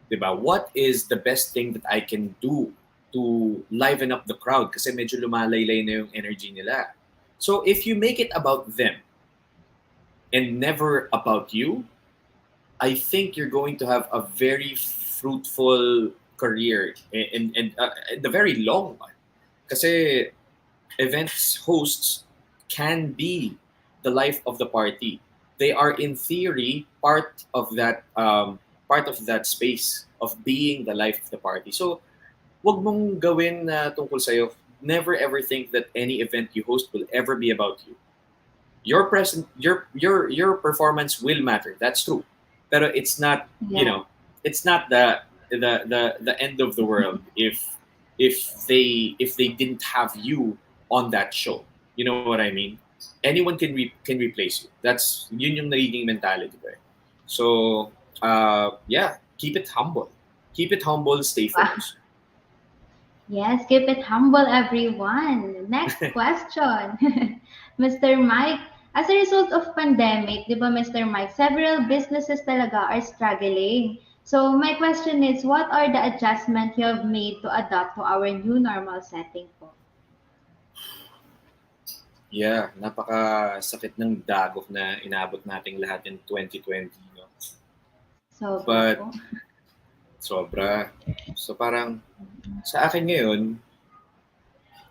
Diba? What is the best thing that I can do to liven up the crowd? Kasi medyo lumalaylay na yung energy nila. So if you make it about them and never about you, I think you're going to have a very fruitful career and the very long one. Kasi events hosts can be the life of the party. They are in theory part of that space of being the life of the party. So wag mong gawin na tungkol sa'yo. Never ever think that any event you host will ever be about you. Your performance will matter. That's true. Pero it's not, it's not the end of the world if they didn't have you on that show. You know what I mean? Anyone can replace you. That's yun yung nagiging mentality ko. So keep it humble. Keep it humble. Stay focused. Yes, keep it humble, everyone. Next question. Mr. Mike, as a result of pandemic, di ba, Mr. Mike, several businesses talaga are struggling. So my question is, what are the adjustments you have made to adapt to our new normal setting po? Yeah, napakasakit ng dagok na inabot nating lahat in 2020. No? But sobra. So parang sa akin ngayon,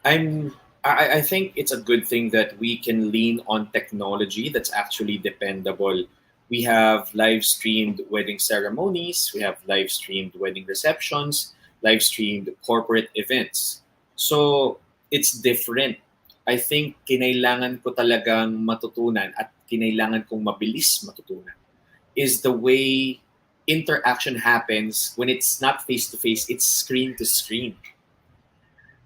I think it's a good thing that we can lean on technology that's actually dependable. We have live streamed wedding ceremonies, we have live streamed wedding receptions, live streamed corporate events. So it's different. I think kinailangan ko talagang matutunan at kinailangan kong mabilis matutunan is the way interaction happens when it's not face-to-face, it's screen-to-screen.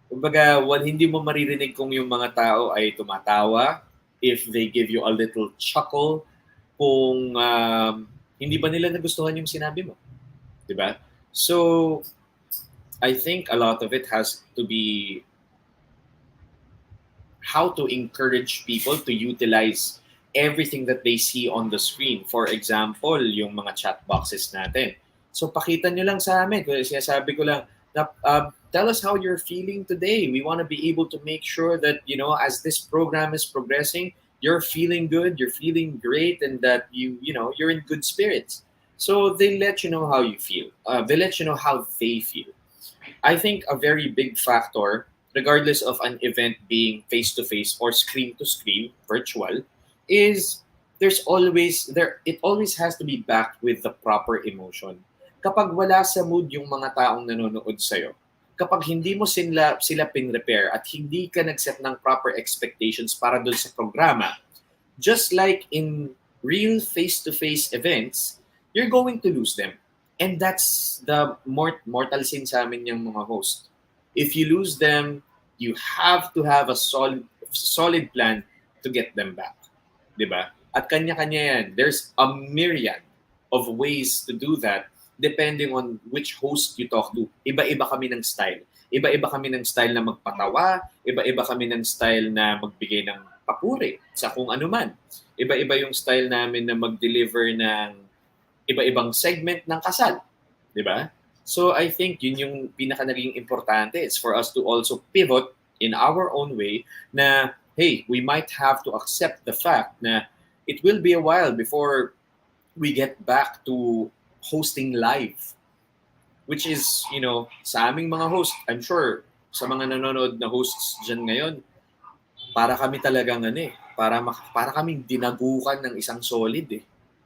Kumbaga, hindi mo maririnig kung yung mga tao ay tumatawa, if they give you a little chuckle, kung hindi ba nila nagustuhan yung sinabi mo, 'di ba? So I think a lot of it has to be how to encourage people to utilize everything that they see on the screen. For example, yung mga chat boxes natin. So pakita nyo lang sa amin. Kung sinasabi ko lang, na, tell us how you're feeling today. We want to be able to make sure that, as this program is progressing, you're feeling good, you're feeling great, and that you're in good spirits. So they let you know how you feel. They let you know how they feel. I think a very big factor, regardless of an event being face to face or screen to screen, virtual, is it always has to be backed with the proper emotion. Kapag wala sa mood yung mga taong nanonood sa'yo, kapag hindi mo sila pin-repair at hindi ka nag-set ng proper expectations para doon sa programa, just like in real face-to-face events, you're going to lose them. And that's the mortal sin sa amin yung mga host. If you lose them, you have to have a solid plan to get them back. Diba? At kanya-kanya yan. There's a myriad of ways to do that depending on which host you talk to. Iba-iba kami ng style. Iba-iba kami ng style na magpatawa. Iba-iba kami ng style na magbigay ng papuri sa kung ano man. Iba-iba yung style namin na mag-deliver ng iba-ibang segment ng kasal. Diba? So I think yun yung pinaka naging importante. It's for us to also pivot in our own way na, hey, we might have to accept the fact na it will be a while before we get back to hosting live. Which is, sa aming mga host, I'm sure, sa mga nanonood na hosts dyan ngayon, para kami talagang para kaming dinagukan ng isang solid eh.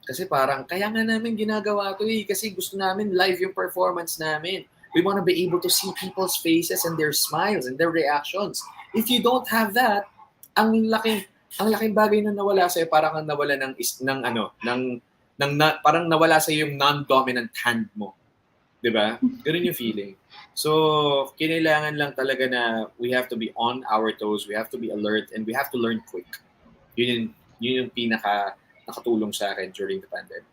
Kasi parang, kaya nga namin ginagawa to eh. Kasi gusto namin live yung performance namin. We want to be able to see people's faces and their smiles and their reactions. If you don't have that, ang laking bagay na nawala sa'yo, parang kang nawala parang nawala sa'yo yung non-dominant hand mo. Diba? Ganun yung feeling. So, kinailangan lang talaga na we have to be on our toes, we have to be alert, and we have to learn quick. Yun yung nakatulong sa akin during the pandemic.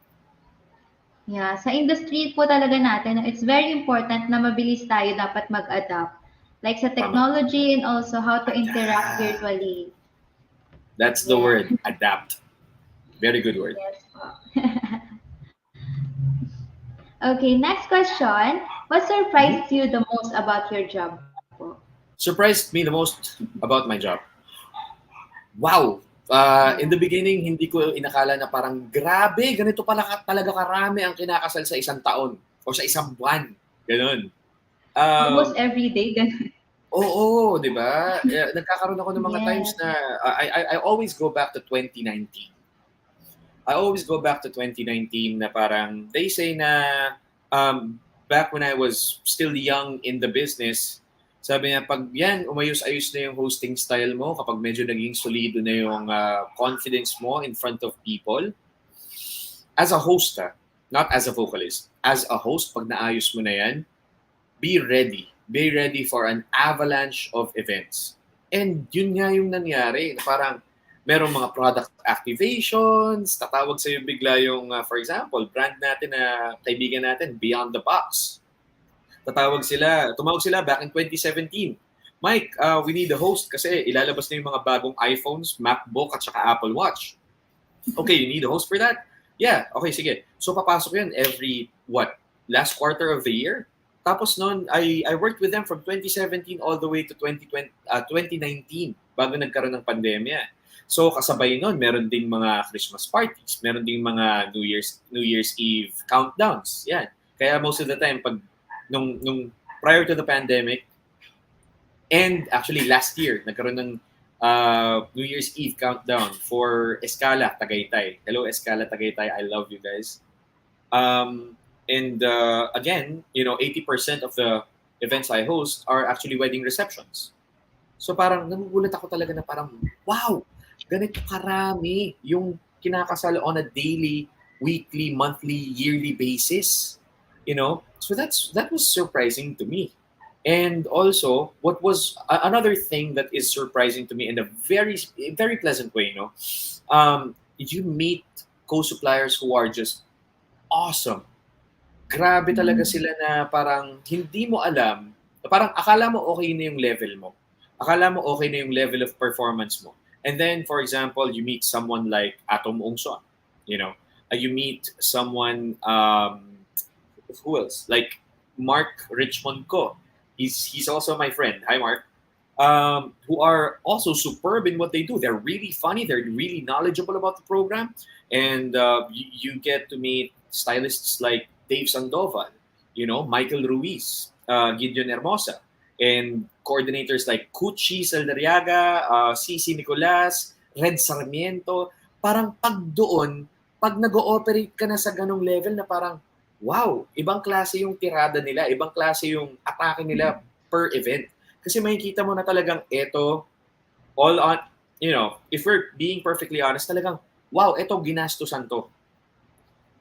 Yeah, sa industry po talaga natin, it's very important na mabilis tayo dapat mag-adapt. Like sa technology and also how to interact virtually. That's the word, adapt. Very good word. Yes po. Okay, next question. What surprised you the most about your job po? Surprised me the most about my job? Wow! In the beginning, hindi ko inakala na parang grabe, ganito pala talaga karami ang kinakasal sa isang taon o sa isang buwan. Ganun. Almost every day, ganun. Oo, di ba? Nagkakaroon ako ng mga times na I always go back to 2019. I always go back to 2019 na parang they say na back when I was still young in the business, sabi niya, pag yan, umayos-ayos na yung hosting style mo, kapag medyo naging solido na yung confidence mo in front of people, as a host, not as a vocalist, as a host, pag naayos mo na yan, be ready. Be ready for an avalanche of events. And yun nga yung nangyari. Parang merong mga product activations, tatawag sa'yo bigla yung, for example, brand natin na kaibigan natin, Beyond the Box. Tumawag sila back in 2017. Mike, we need a host kasi ilalabas na yung mga bagong iPhones, MacBook, at saka Apple Watch. Okay, you need a host for that? Yeah, okay, sige. So papasok yun every, last quarter of the year? Tapos noon, I worked with them from 2017 all the way to 2019 bago nagkaroon ng pandemya. So kasabay noon, meron ding mga Christmas parties, meron ding mga New Year's Eve countdowns. Yan. Kaya most of the time, pag nung prior to the pandemic, and actually last year, nagkaroon ng New Year's Eve countdown for Escala Tagaytay. Hello, Escala Tagaytay. I love you guys. And again, 80% of the events I host are actually wedding receptions. So parang nagugulat ako talaga na parang, wow, ganito karami yung kinakasal on a daily, weekly, monthly, yearly basis. So that was surprising to me. And also, what was another thing that is surprising to me in a very, very pleasant way, you meet co-suppliers who are just awesome. Grabe talaga sila na parang hindi mo alam, parang akala mo okay na yung level mo. Akala mo okay na yung level of performance mo. And then, for example, you meet someone like Atom Ungson, you know, you meet someone, who else? Like Mark Richmond Ko. He's also my friend. Hi, Mark. Who are also superb in what they do. They're really funny. They're really knowledgeable about the program, and you get to meet stylists like Dave Sandoval, you know, Michael Ruiz, Gideon Hermosa, and coordinators like Cuchi Saldariaga, Cici Nicolas, Red Sarmiento. Parang pag doon, pag nag-ooperate ka na sa ganong level na parang, wow, ibang klase yung tirada nila, ibang klase yung atake nila per event. Kasi makikita mo na talagang ito, all on, you know, if we're being perfectly honest, talagang, wow, ito ginastusan to.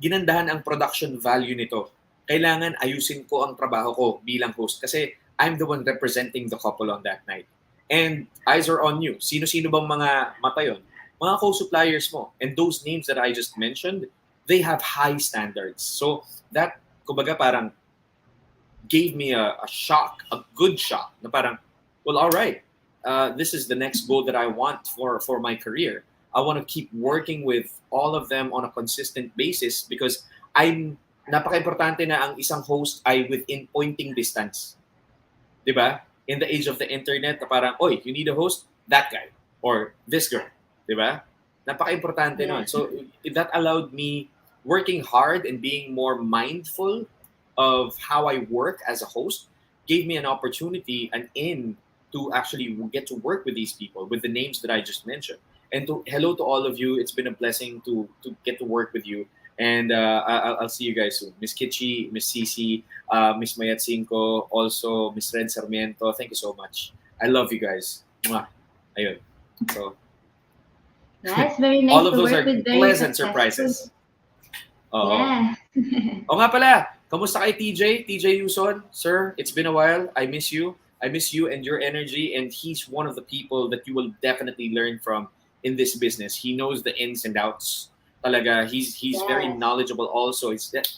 Ginandahan ang production value nito. Kailangan ayusin ko ang trabaho ko bilang host kasi I'm the one representing the couple on that night. And eyes are on you. Sino-sino bang mga mata yun? Mga co-suppliers mo. And those names that I just mentioned, they have high standards. So that, kumbaga parang, gave me a shock, a good shock. Na parang, well, all right, this is the next goal that I want for my career. I want to keep working with all of them on a consistent basis because napaka-importante na ang isang host ay within pointing distance. Diba? In the age of the internet, na parang, oy, you need a host? That guy. Or this girl. Diba? Napaka-importante nun. So that allowed me working hard and being more mindful of how I work as a host, gave me an opportunity, an in to actually get to work with these people, with the names that I just mentioned. And hello to all of you. It's been a blessing to get to work with you. And I'll see you guys soon. Miss Kitchi, Miss Cici, Miss Mayat Cinco, also Miss Red Sarmiento. Thank you so much. I love you guys. Mwah. Ayun. So, Yes, very nice all of to those work are with very pleasant successful. surprises. Oo. Yeah. O nga pala, kamusta kay TJ? TJ Yuson, sir, it's been a while. I miss you. I miss you and your energy. And he's one of the people that you will definitely learn from in this business. He knows the ins and outs. Talaga, he's very Yes. knowledgeable also. It's that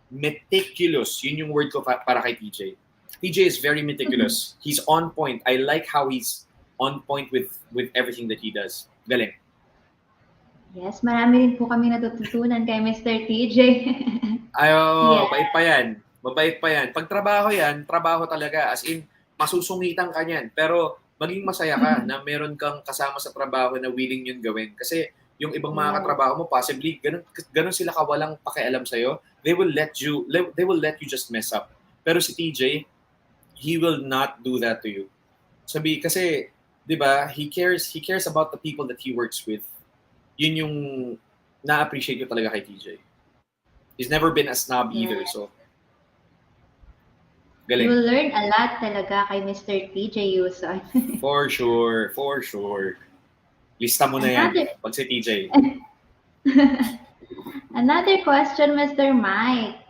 meticulous. Yun yung word ko para kay TJ. TJ is very meticulous. He's on point. I like how he's on point with everything that he does. Galing. Yes, marami rin po kami natututunan kay Mr. TJ. Ay, Yeah. mabait pa yan. Mabait pa yan. Pag trabaho yan, trabaho talaga. As in, masusungitan ka niyan. Pero maging masaya ka na meron kang kasama sa trabaho na willing yun gawin. Kasi yung ibang mga Yeah. katrabaho mo, possibly, ganun sila kawalang pakialam sa'yo. They will let you just mess up. Pero si TJ, he will not do that to you. Kasi, di ba, he cares about the people that he works with. Yun yung na-appreciate ko talaga kay TJ. He's never been a snob either, so You galing. will learn a lot talaga kay Mr. TJ Yuson. For sure. Lista mo na yan Another- pag si TJ. Another question, Mr. Mike.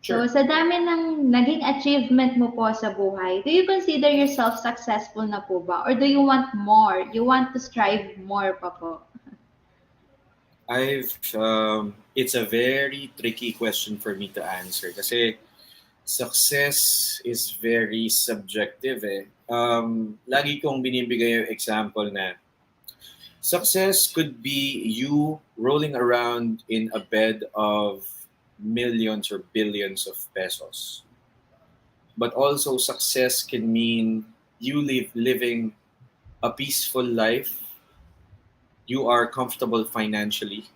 So, Sure. sa dami ng naging achievement mo po sa buhay, do you consider yourself successful na po ba? Or do you want more? You want to strive more pa po? It's a very tricky question for me to answer kasi success is very subjective eh. Lagi kong binibigay yung example na success could be you rolling around in a bed of millions or billions of pesos. But also success can mean you living a peaceful life, you are comfortable financially,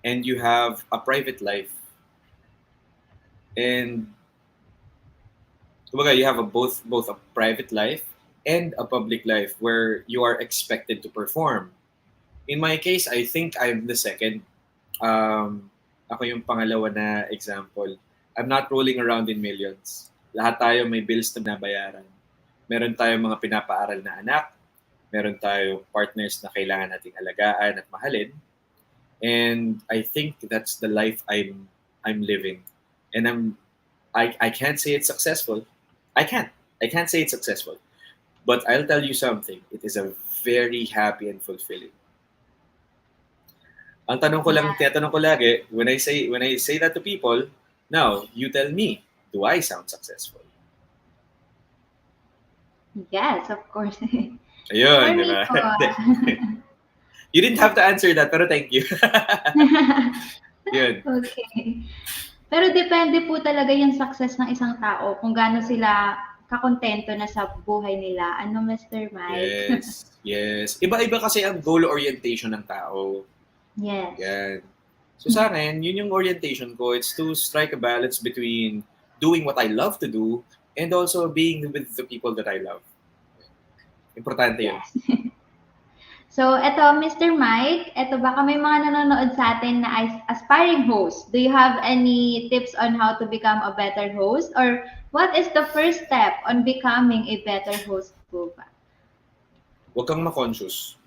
and you have a private life. And kumbaga, you have both a private life and a public life where you are expected to perform. In my case, I think I'm the second. Ako yung pangalawa na example. I'm not rolling around in millions. Lahat tayo may bills na binabayaran. Meron tayong mga pinapaaral na anak. Meron tayong partners na kailangan nating alagaan at mahalin. And I think that's the life I'm living. And I can't say it's successful. I can't say it's successful. But I'll tell you something. It is a very happy and fulfilling. Ang tanong ko lang, tinatanong ko lagi, when I say that to people, now, you tell me, do I sound successful? Yes, of course. Ayun, For di me ba? po, You didn't have to answer that, pero thank you. Yun. okay. Pero depende po talaga yung success ng isang tao kung gaano sila kakontento na sa buhay nila. Ano, Mr. Mike? Yes. Yes. Iba-iba kasi ang goal orientation ng tao. Yes. Yan. So sa akin, yun yung orientation ko. It's to strike a balance between doing what I love to do and also being with the people that I love. Importante yun. Yes. So, eto, Mr. Mike, eto baka may mga nanonood sa atin na aspiring host. Do you have any tips on how to become a better host? Or what is the first step on becoming a better host po ba? Huwag kang ma-conscious.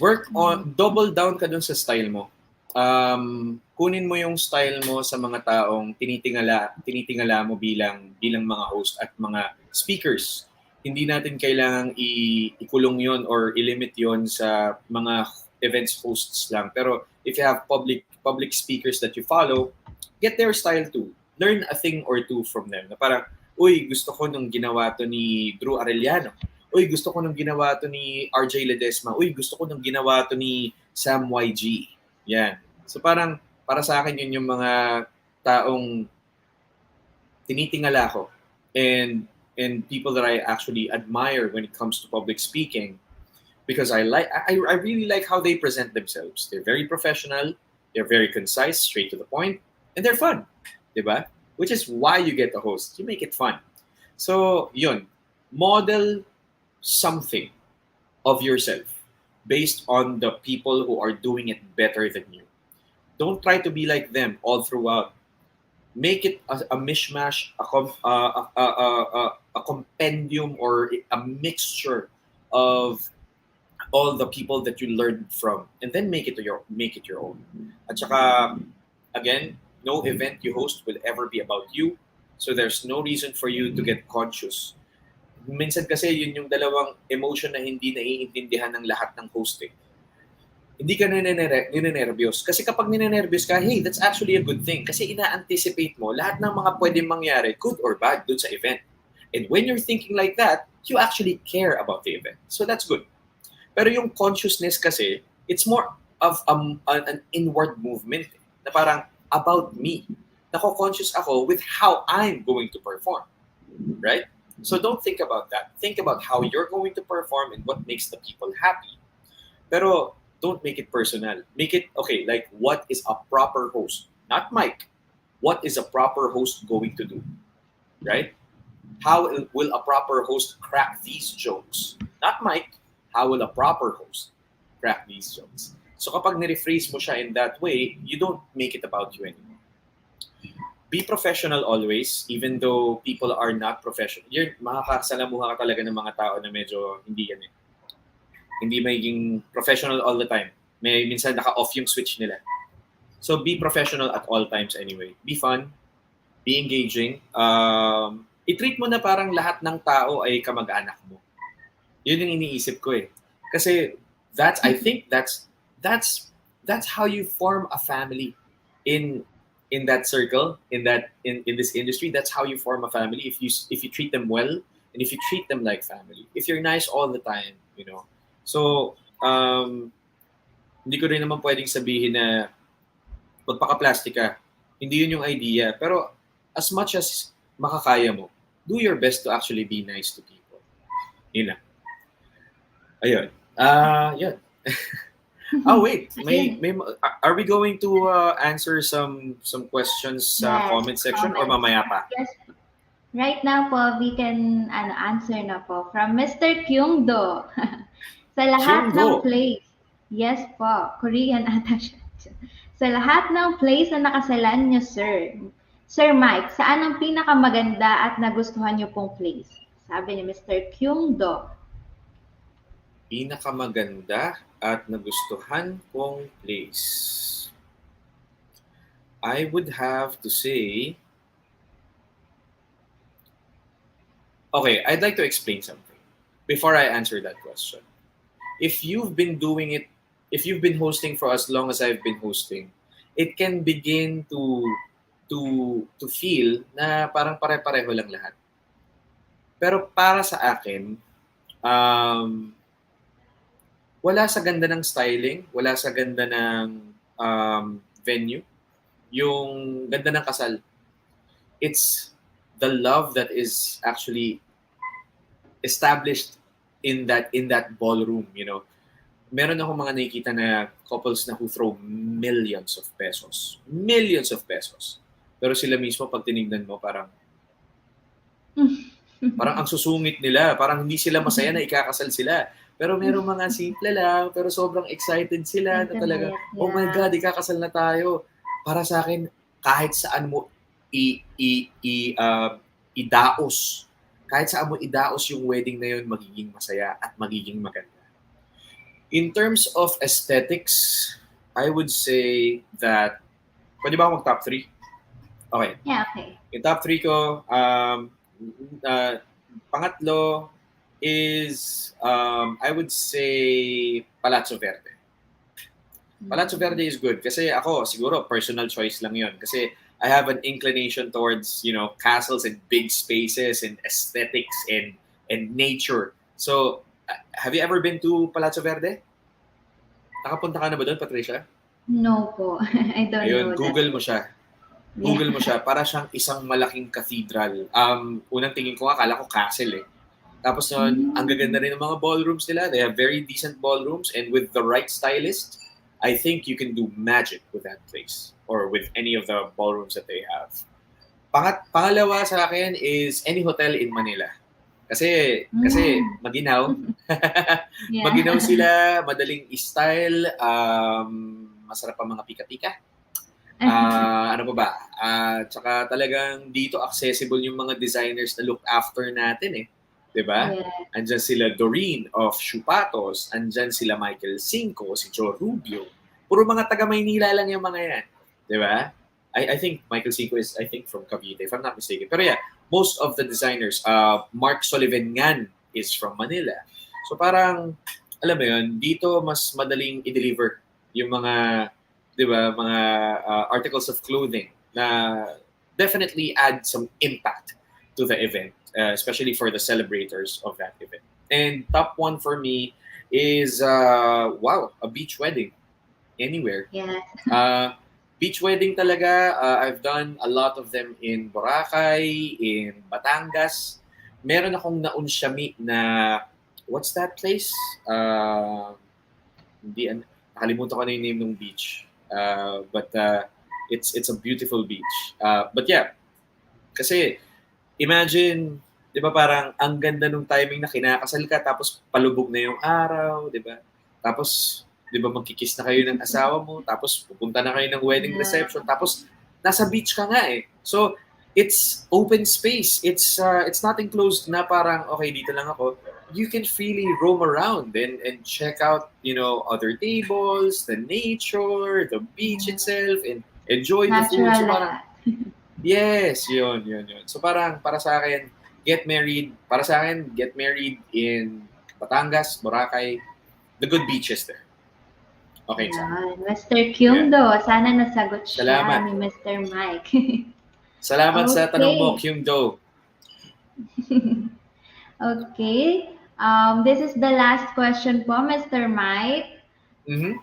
Work on, double down ka dun sa style mo. Kunin mo yung style mo sa mga taong tinitingala mo bilang mga host at mga speakers. Hindi natin kailangang ikulong yon or ilimit yon sa mga events hosts lang. Pero if you have public speakers that you follow, get their style too. Learn a thing or two from them. Na parang, uy, gusto ko nung ginawa to ni Drew Arellano. Uy, gusto ko nung ginawa to ni RJ Ledesma. Uy, gusto ko nung ginawa to ni Sam YG. Yan. So parang, para sa akin yun yung mga taong tinitingala ko. And people that I actually admire when it comes to public speaking, because I really like how they present themselves. They're very professional, they're very concise, straight to the point, and they're fun, diba? Which is why you get the host. You make it fun. So, yun, model something of yourself based on the people who are doing it better than you. Don't try to be like them all throughout. Make it a mishmash, a compendium or a mixture of all the people that you learned from, and then make it your own. At saka, again, no event you host will ever be about you, so there's no reason for you to get conscious. Minsan kasi yun yung dalawang emotion na hindi naiintindihan ng lahat ng host eh. Hindi ka ninenervyos. Kasi kapag ninenervyos ka, hey, that's actually a good thing. Kasi ina-anticipate mo lahat ng mga pwedeng mangyari, good or bad, dun sa event. And when you're thinking like that, you actually care about the event. So that's good. Pero yung consciousness kasi, it's more of an inward movement. Na parang, about me. Nako-conscious ako with how I'm going to perform. Right? So don't think about that. Think about how you're going to perform and what makes the people happy. Pero don't make it personal. Make it, okay, like what is a proper host? Not Mike. What is a proper host going to do? Right? How will a proper host crack these jokes? Not Mike. How will a proper host crack these jokes? So kapag nirephrase mo siya in that way, you don't make it about you anymore. Be professional always, even though people are not professional. You're makakasalamuha ka talaga ng mga tao na medyo hindi yan eh. Hindi magiging professional all the time. May minsan naka-off yung switch nila. So be professional at all times anyway. Be fun. Be engaging. I-treat mo na parang lahat ng tao ay kamag-anak mo. Yun yung iniisip ko eh. Kasi I think that's how you form a family in that circle, in this industry. That's how you form a family if you treat them well and if you treat them like family. If you're nice all the time, you know. So, hindi ko rin naman pwedeng sabihin na magpaka-plastic ka. Hindi yun yung idea. Pero as much as makakaya mo, do your best to actually be nice to people. Yun lang. Ayun. Yun. Wait. Are we going to answer some questions sa comment section or mamaya pa? Yes. Right now po, we can answer na po from Mr. Kyungdo. Sa lahat ng place. Yes po, Korean ata siya. Sa lahat ng place na nakasalan niyo, sir. Sir Mike, saan ang pinakamaganda at nagustuhan niyo pong place? Sabi ni Mr. Kyungdo. Pinakamaganda at nagustuhan kong place. I would have to say, okay, I'd like to explain something before I answer that question. If you've been doing it if you've been hosting for as long as I've been hosting, it can begin to feel na parang pare-pareho lang lahat. Pero para sa akin, um, wala sa ganda ng styling, wala sa ganda ng venue, yung ganda ng kasal. It's the love that is actually established in that ballroom, you know. Meron ako mga nakikita na couples na who throw millions of pesos. Millions of pesos. Pero sila mismo pag tinignan mo parang ang susungit nila, parang hindi sila masaya na ikakasal sila. Pero meron mga simple lang, pero sobrang excited sila na talaga, oh my God, ikakasal na tayo. Para sa akin, kahit saan mo idaos, kahit saan mo idaos yung wedding na yun, magiging masaya at magiging maganda. In terms of aesthetics, I would say that, pwede ba ako mag-top 3? Okay. Yeah, okay. Yung top 3 ko, pangatlo is, I would say, Palazzo Verde. Palazzo Verde is good kasi ako, siguro, personal choice lang yun. Kasi I have an inclination towards, you know, castles and big spaces and aesthetics and nature. So, have you ever been to Palazzo Verde? Nakapunta ka na ba doon, Patricia? No po. I don't Ayun, know Google that. mo siya. Google mo siya. Para siyang isang malaking cathedral. Unang tingin ko, akala ko castle eh. Tapos nun, ang gaganda rin ng mga ballrooms nila. They have very decent ballrooms and with the right stylist, I think you can do magic with that place or with any of the ballrooms that they have. Pangalawa sa akin is any hotel in Manila. Kasi maginaw. Yeah. Maginaw sila, madaling i-style, masarap ang mga pika-pika. Ano pa ba? Tsaka talagang dito accessible yung mga designers na look after natin eh. 'Di ba? Yeah. Andyan sila Doreen of Chupatos, andyan sila Michael Cinco, si Joe Rubio. Puro mga taga Maynila lang yung mga yan. 'Di ba? I think Michael Cinco is from Cavite if I'm not mistaken. Pero yeah, most of the designers, Mark Sullivan Ngan is from Manila. So parang alam mo 'yun, dito mas madaling i-deliver yung mga 'di ba, mga articles of clothing na definitely add some impact to the event, especially for the celebrators of that event. And top one for me is a beach wedding anywhere. Yes. Beach wedding talaga, I've done a lot of them in Boracay, in Batangas. Meron akong naunsyami na, what's that place? Nakalimutan ko na yung name ng beach. But it's a beautiful beach. But yeah, kasi imagine, di ba parang ang ganda nung timing na kinakasal ka tapos palubog na yung araw, di ba? Tapos, di ba magkikiss na kayo ng asawa mo, tapos pupunta na kayo ng wedding reception, tapos nasa beach ka nga eh. So, it's open space. It's not enclosed na parang, okay, dito lang ako. You can freely roam around and check out, you know, other tables, the nature, the beach itself, and enjoy the food. So parang, yes, yun. So parang, para sa akin, get married in Batangas, Boracay, the good beaches there. Okay. Yan. Mr. Kyungdo, sana nasagot siya Salamat. ni Mr. Mike. Salamat sa Okay. tanong mo, Kyungdo. Okay. This is the last question po, Mr. Mike. Mhm.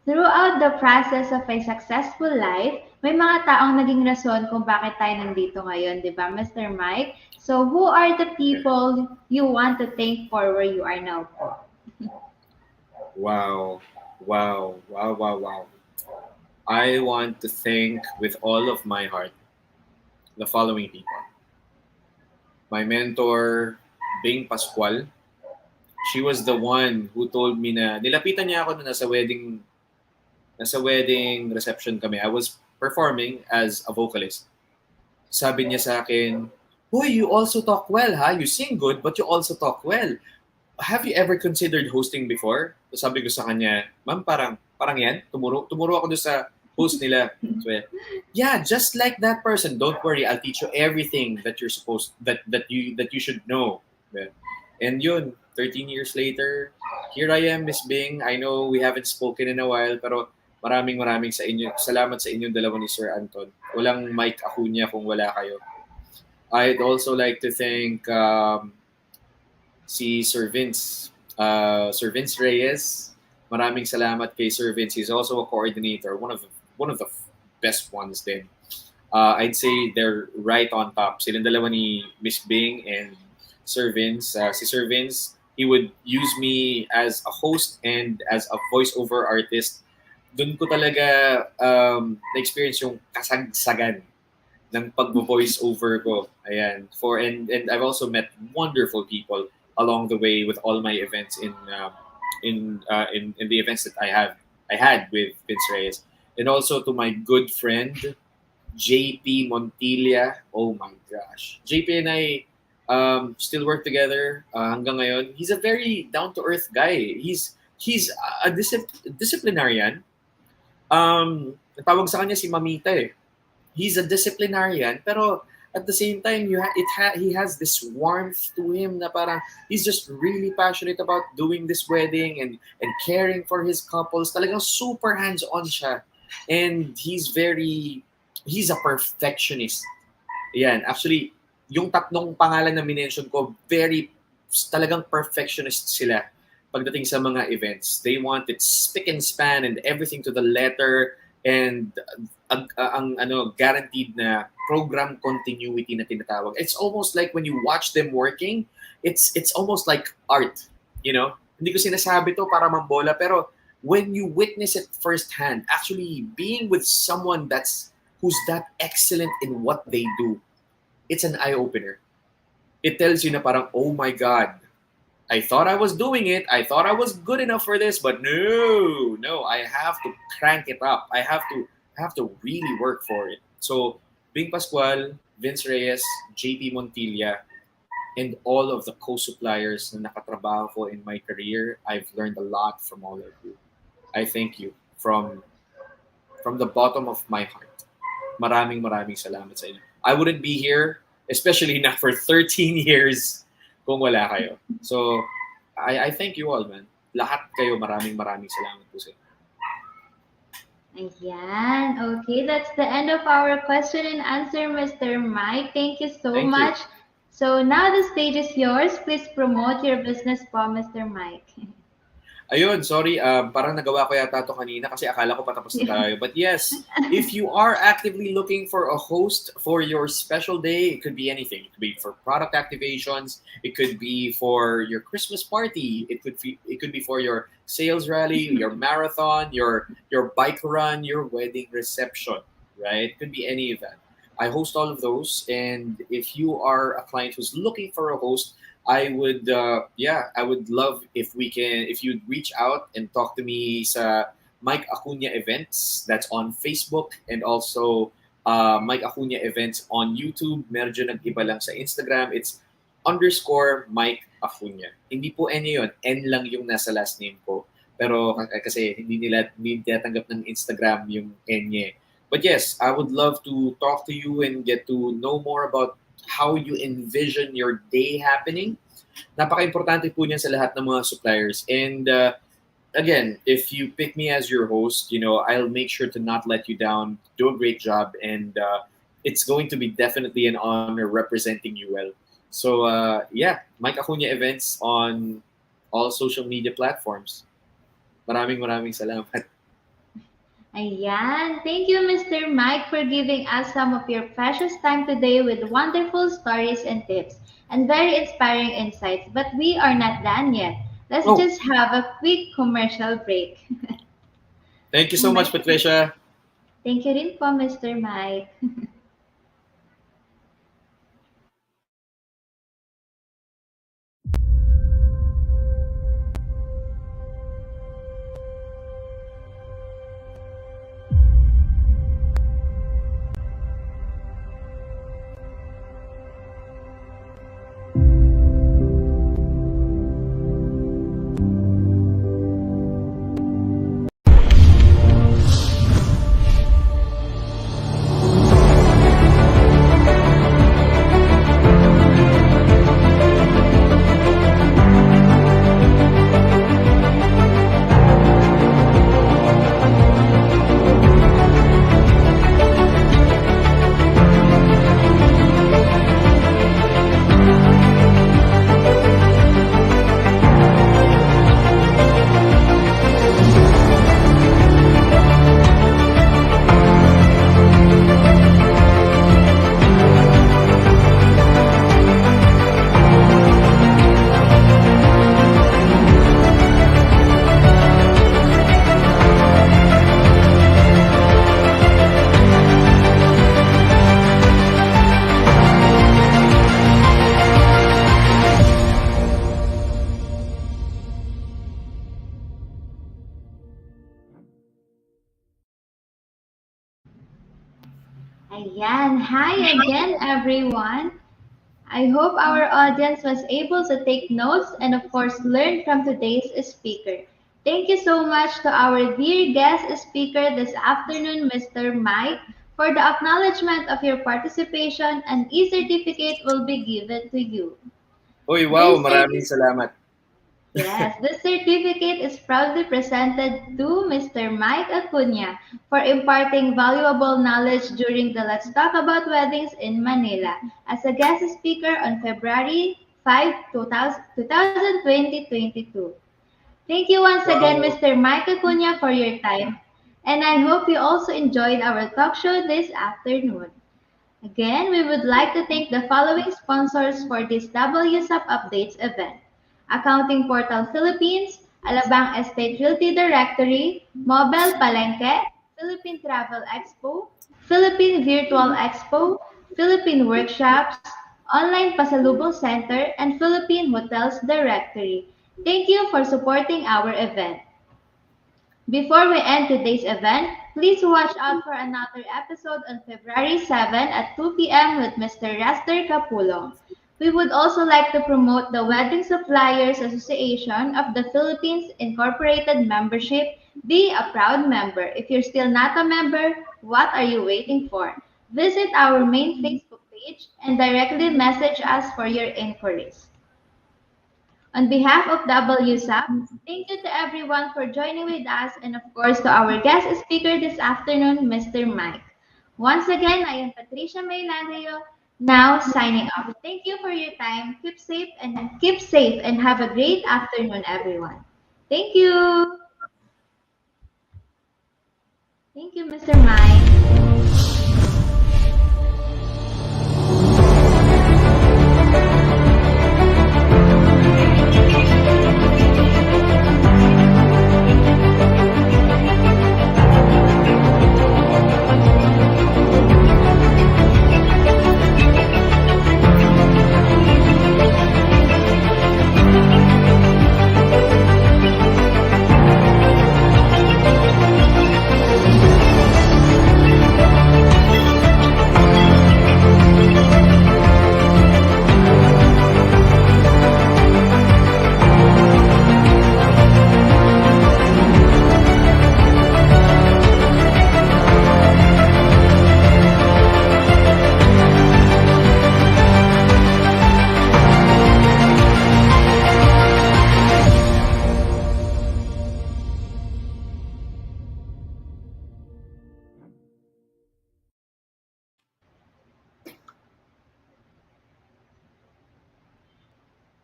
Throughout the process of a successful life, may mga taong naging rason kung bakit tayo nandito ngayon, di ba, Mr. Mike? So, who are the people you want to thank for where you are now po? Wow. I want to thank with all of my heart the following people. My mentor, Bing Pascual. She was the one who told me na, nilapitan niya ako na nasa wedding reception kami. I was performing as a vocalist. Sabi niya sa akin, "Hoy, you also talk well, ha? You sing good, but you also talk well. Have you ever considered hosting before?" So sabi ko sa kanya, "Ma'am, parang yan. Tumuro ako doon sa host nila." So, yeah, just like that person. Don't worry, I'll teach you everything that you're supposed that you should know. And yun, 13 years later, here I am, Miss Bing. I know we haven't spoken in a while, pero maraming sa inyo. Salamat sa inyong dalawa ni Sir Anton. Walang Mike Acuña kung wala kayo. I'd also like to thank si Sir Vince. Sir Vince Reyes. Maraming salamat kay Sir Vince. He's also a coordinator, one of the best ones din. I'd say they're right on top. Silang dalawa ni Miss Bing and Sir Vince. Si Sir Vince, he would use me as a host and as a voiceover artist. Doon ko talaga na-experience yung kasagsagan ng pag-voice over ko. Ayan. And I've also met wonderful people along the way with all my events in the events that I had with Vince Reyes. And also to my good friend JP Montilla. Oh my gosh. JP and I still work together hanggang ngayon. He's a very down-to-earth guy. He's a disciplinarian. Tawag sa kanya si Mamita eh. He's a disciplinarian, pero at the same time, he has this warmth to him na parang he's just really passionate about doing this wedding and caring for his couples. Talagang super hands-on siya. And he's a perfectionist. Yan. Actually, yung tatlong pangalan na minention ko, talagang perfectionist sila pagdating sa mga events. They want it spick and span and everything to the letter and ang guaranteed na program continuity na tinatawag. It's almost like when you watch them working, it's almost like art, you know? Hindi ko sinasabi to para mambola, pero when you witness it firsthand, actually being with someone who's that excellent in what they do, it's an eye-opener. It tells you na parang, oh my God, I thought I was doing it. I thought I was good enough for this, but no, I have to crank it up. I have to really work for it. So, Bing Pascual, Vince Reyes, JP Montilla, and all of the co-suppliers na nakatrabaho ko in my career, I've learned a lot from all of you. I thank you from the bottom of my heart. Maraming salamat sa inyo. I wouldn't be here, especially not for 13 years, kung wala kayo. So, I thank you all, man. Lahat kayo, maraming salamat po sa inyo. Ayan. Okay, that's the end of our question and answer, Mr. Mike. Thank you so much. So now the stage is yours. Please promote your business po, Mr. Mike. Ayun, sorry, parang nagawa ko yata ito kanina kasi akala ko patapos na tayo. But yes, if you are actively looking for a host for your special day, it could be anything. It could be for product activations. It could be for your Christmas party. It could be for your sales rally, your marathon, your bike run, your wedding reception, right? It could be any event. I host all of those. And if you are a client who's looking for a host, I would love if you'd reach out and talk to me sa Mike Acuña Events. That's on Facebook and also Mike Acuña Events on YouTube. Medyo nag-iba lang sa Instagram. It's _Mike Acuña. Hindi po N yun. N lang yung nasa last name ko. Pero kasi hindi tanggap ng Instagram yung N niya. But yes, I would love to talk to you and get to know more about how you envision your day happening. Napaka-importante po niyan sa lahat ng mga suppliers. And again, if you pick me as your host, I'll make sure to not let you down, do a great job, and it's going to be definitely an honor representing you well. So Mike Acuña Events on all social media platforms. Maraming salamat. Ayan. Thank you, Mr. Mike, for giving us some of your precious time today with wonderful stories and tips and very inspiring insights. But we are not done yet. Let's just have a quick commercial break. Thank you so much, Patricia. Thank you rin po, Mr. Mike. Ayan. Hi again, everyone. I hope our audience was able to take notes and, of course, learn from today's speaker. Thank you so much to our dear guest speaker this afternoon, Mr. Mike, for the acknowledgement of your participation, and e-certificate will be given to you. Uy, wow, This maraming certificate salamat. Yes, the certificate is proudly presented to Mr. Mike Acuña for imparting valuable knowledge during the Let's Talk About Weddings in Manila as a guest speaker on February 5, 2022. Thank you once again, Wow. Mr. Mike Acuña, for your time, and I hope you also enjoyed our talk show this afternoon. Again, we would like to thank the following sponsors for this WSUP Updates event: Accounting Portal Philippines, Alabang Estate Realty Directory, Mobile Palenque, Philippine Travel Expo, Philippine Virtual Expo, Philippine Workshops, Online Pasalubong Center, and Philippine Hotels Directory. Thank you for supporting our event. Before we end today's event, please watch out for another episode on February 7 at 2 p.m. with Mr. Raster Capulong. We would also like to promote the Wedding Suppliers Association of the Philippines Incorporated membership. Be a proud member. If you're still not a member, what are you waiting for? Visit our main Facebook page and directly message us for your inquiries. On behalf of WSAP, thank you to everyone for joining with us, and of course to our guest speaker this afternoon, Mr. Mike. Once again, I am Patricia May Landrio, now signing off. Thank you for your time. Keep safe and have a great afternoon, everyone. Thank you. Thank you, Mr. Mike.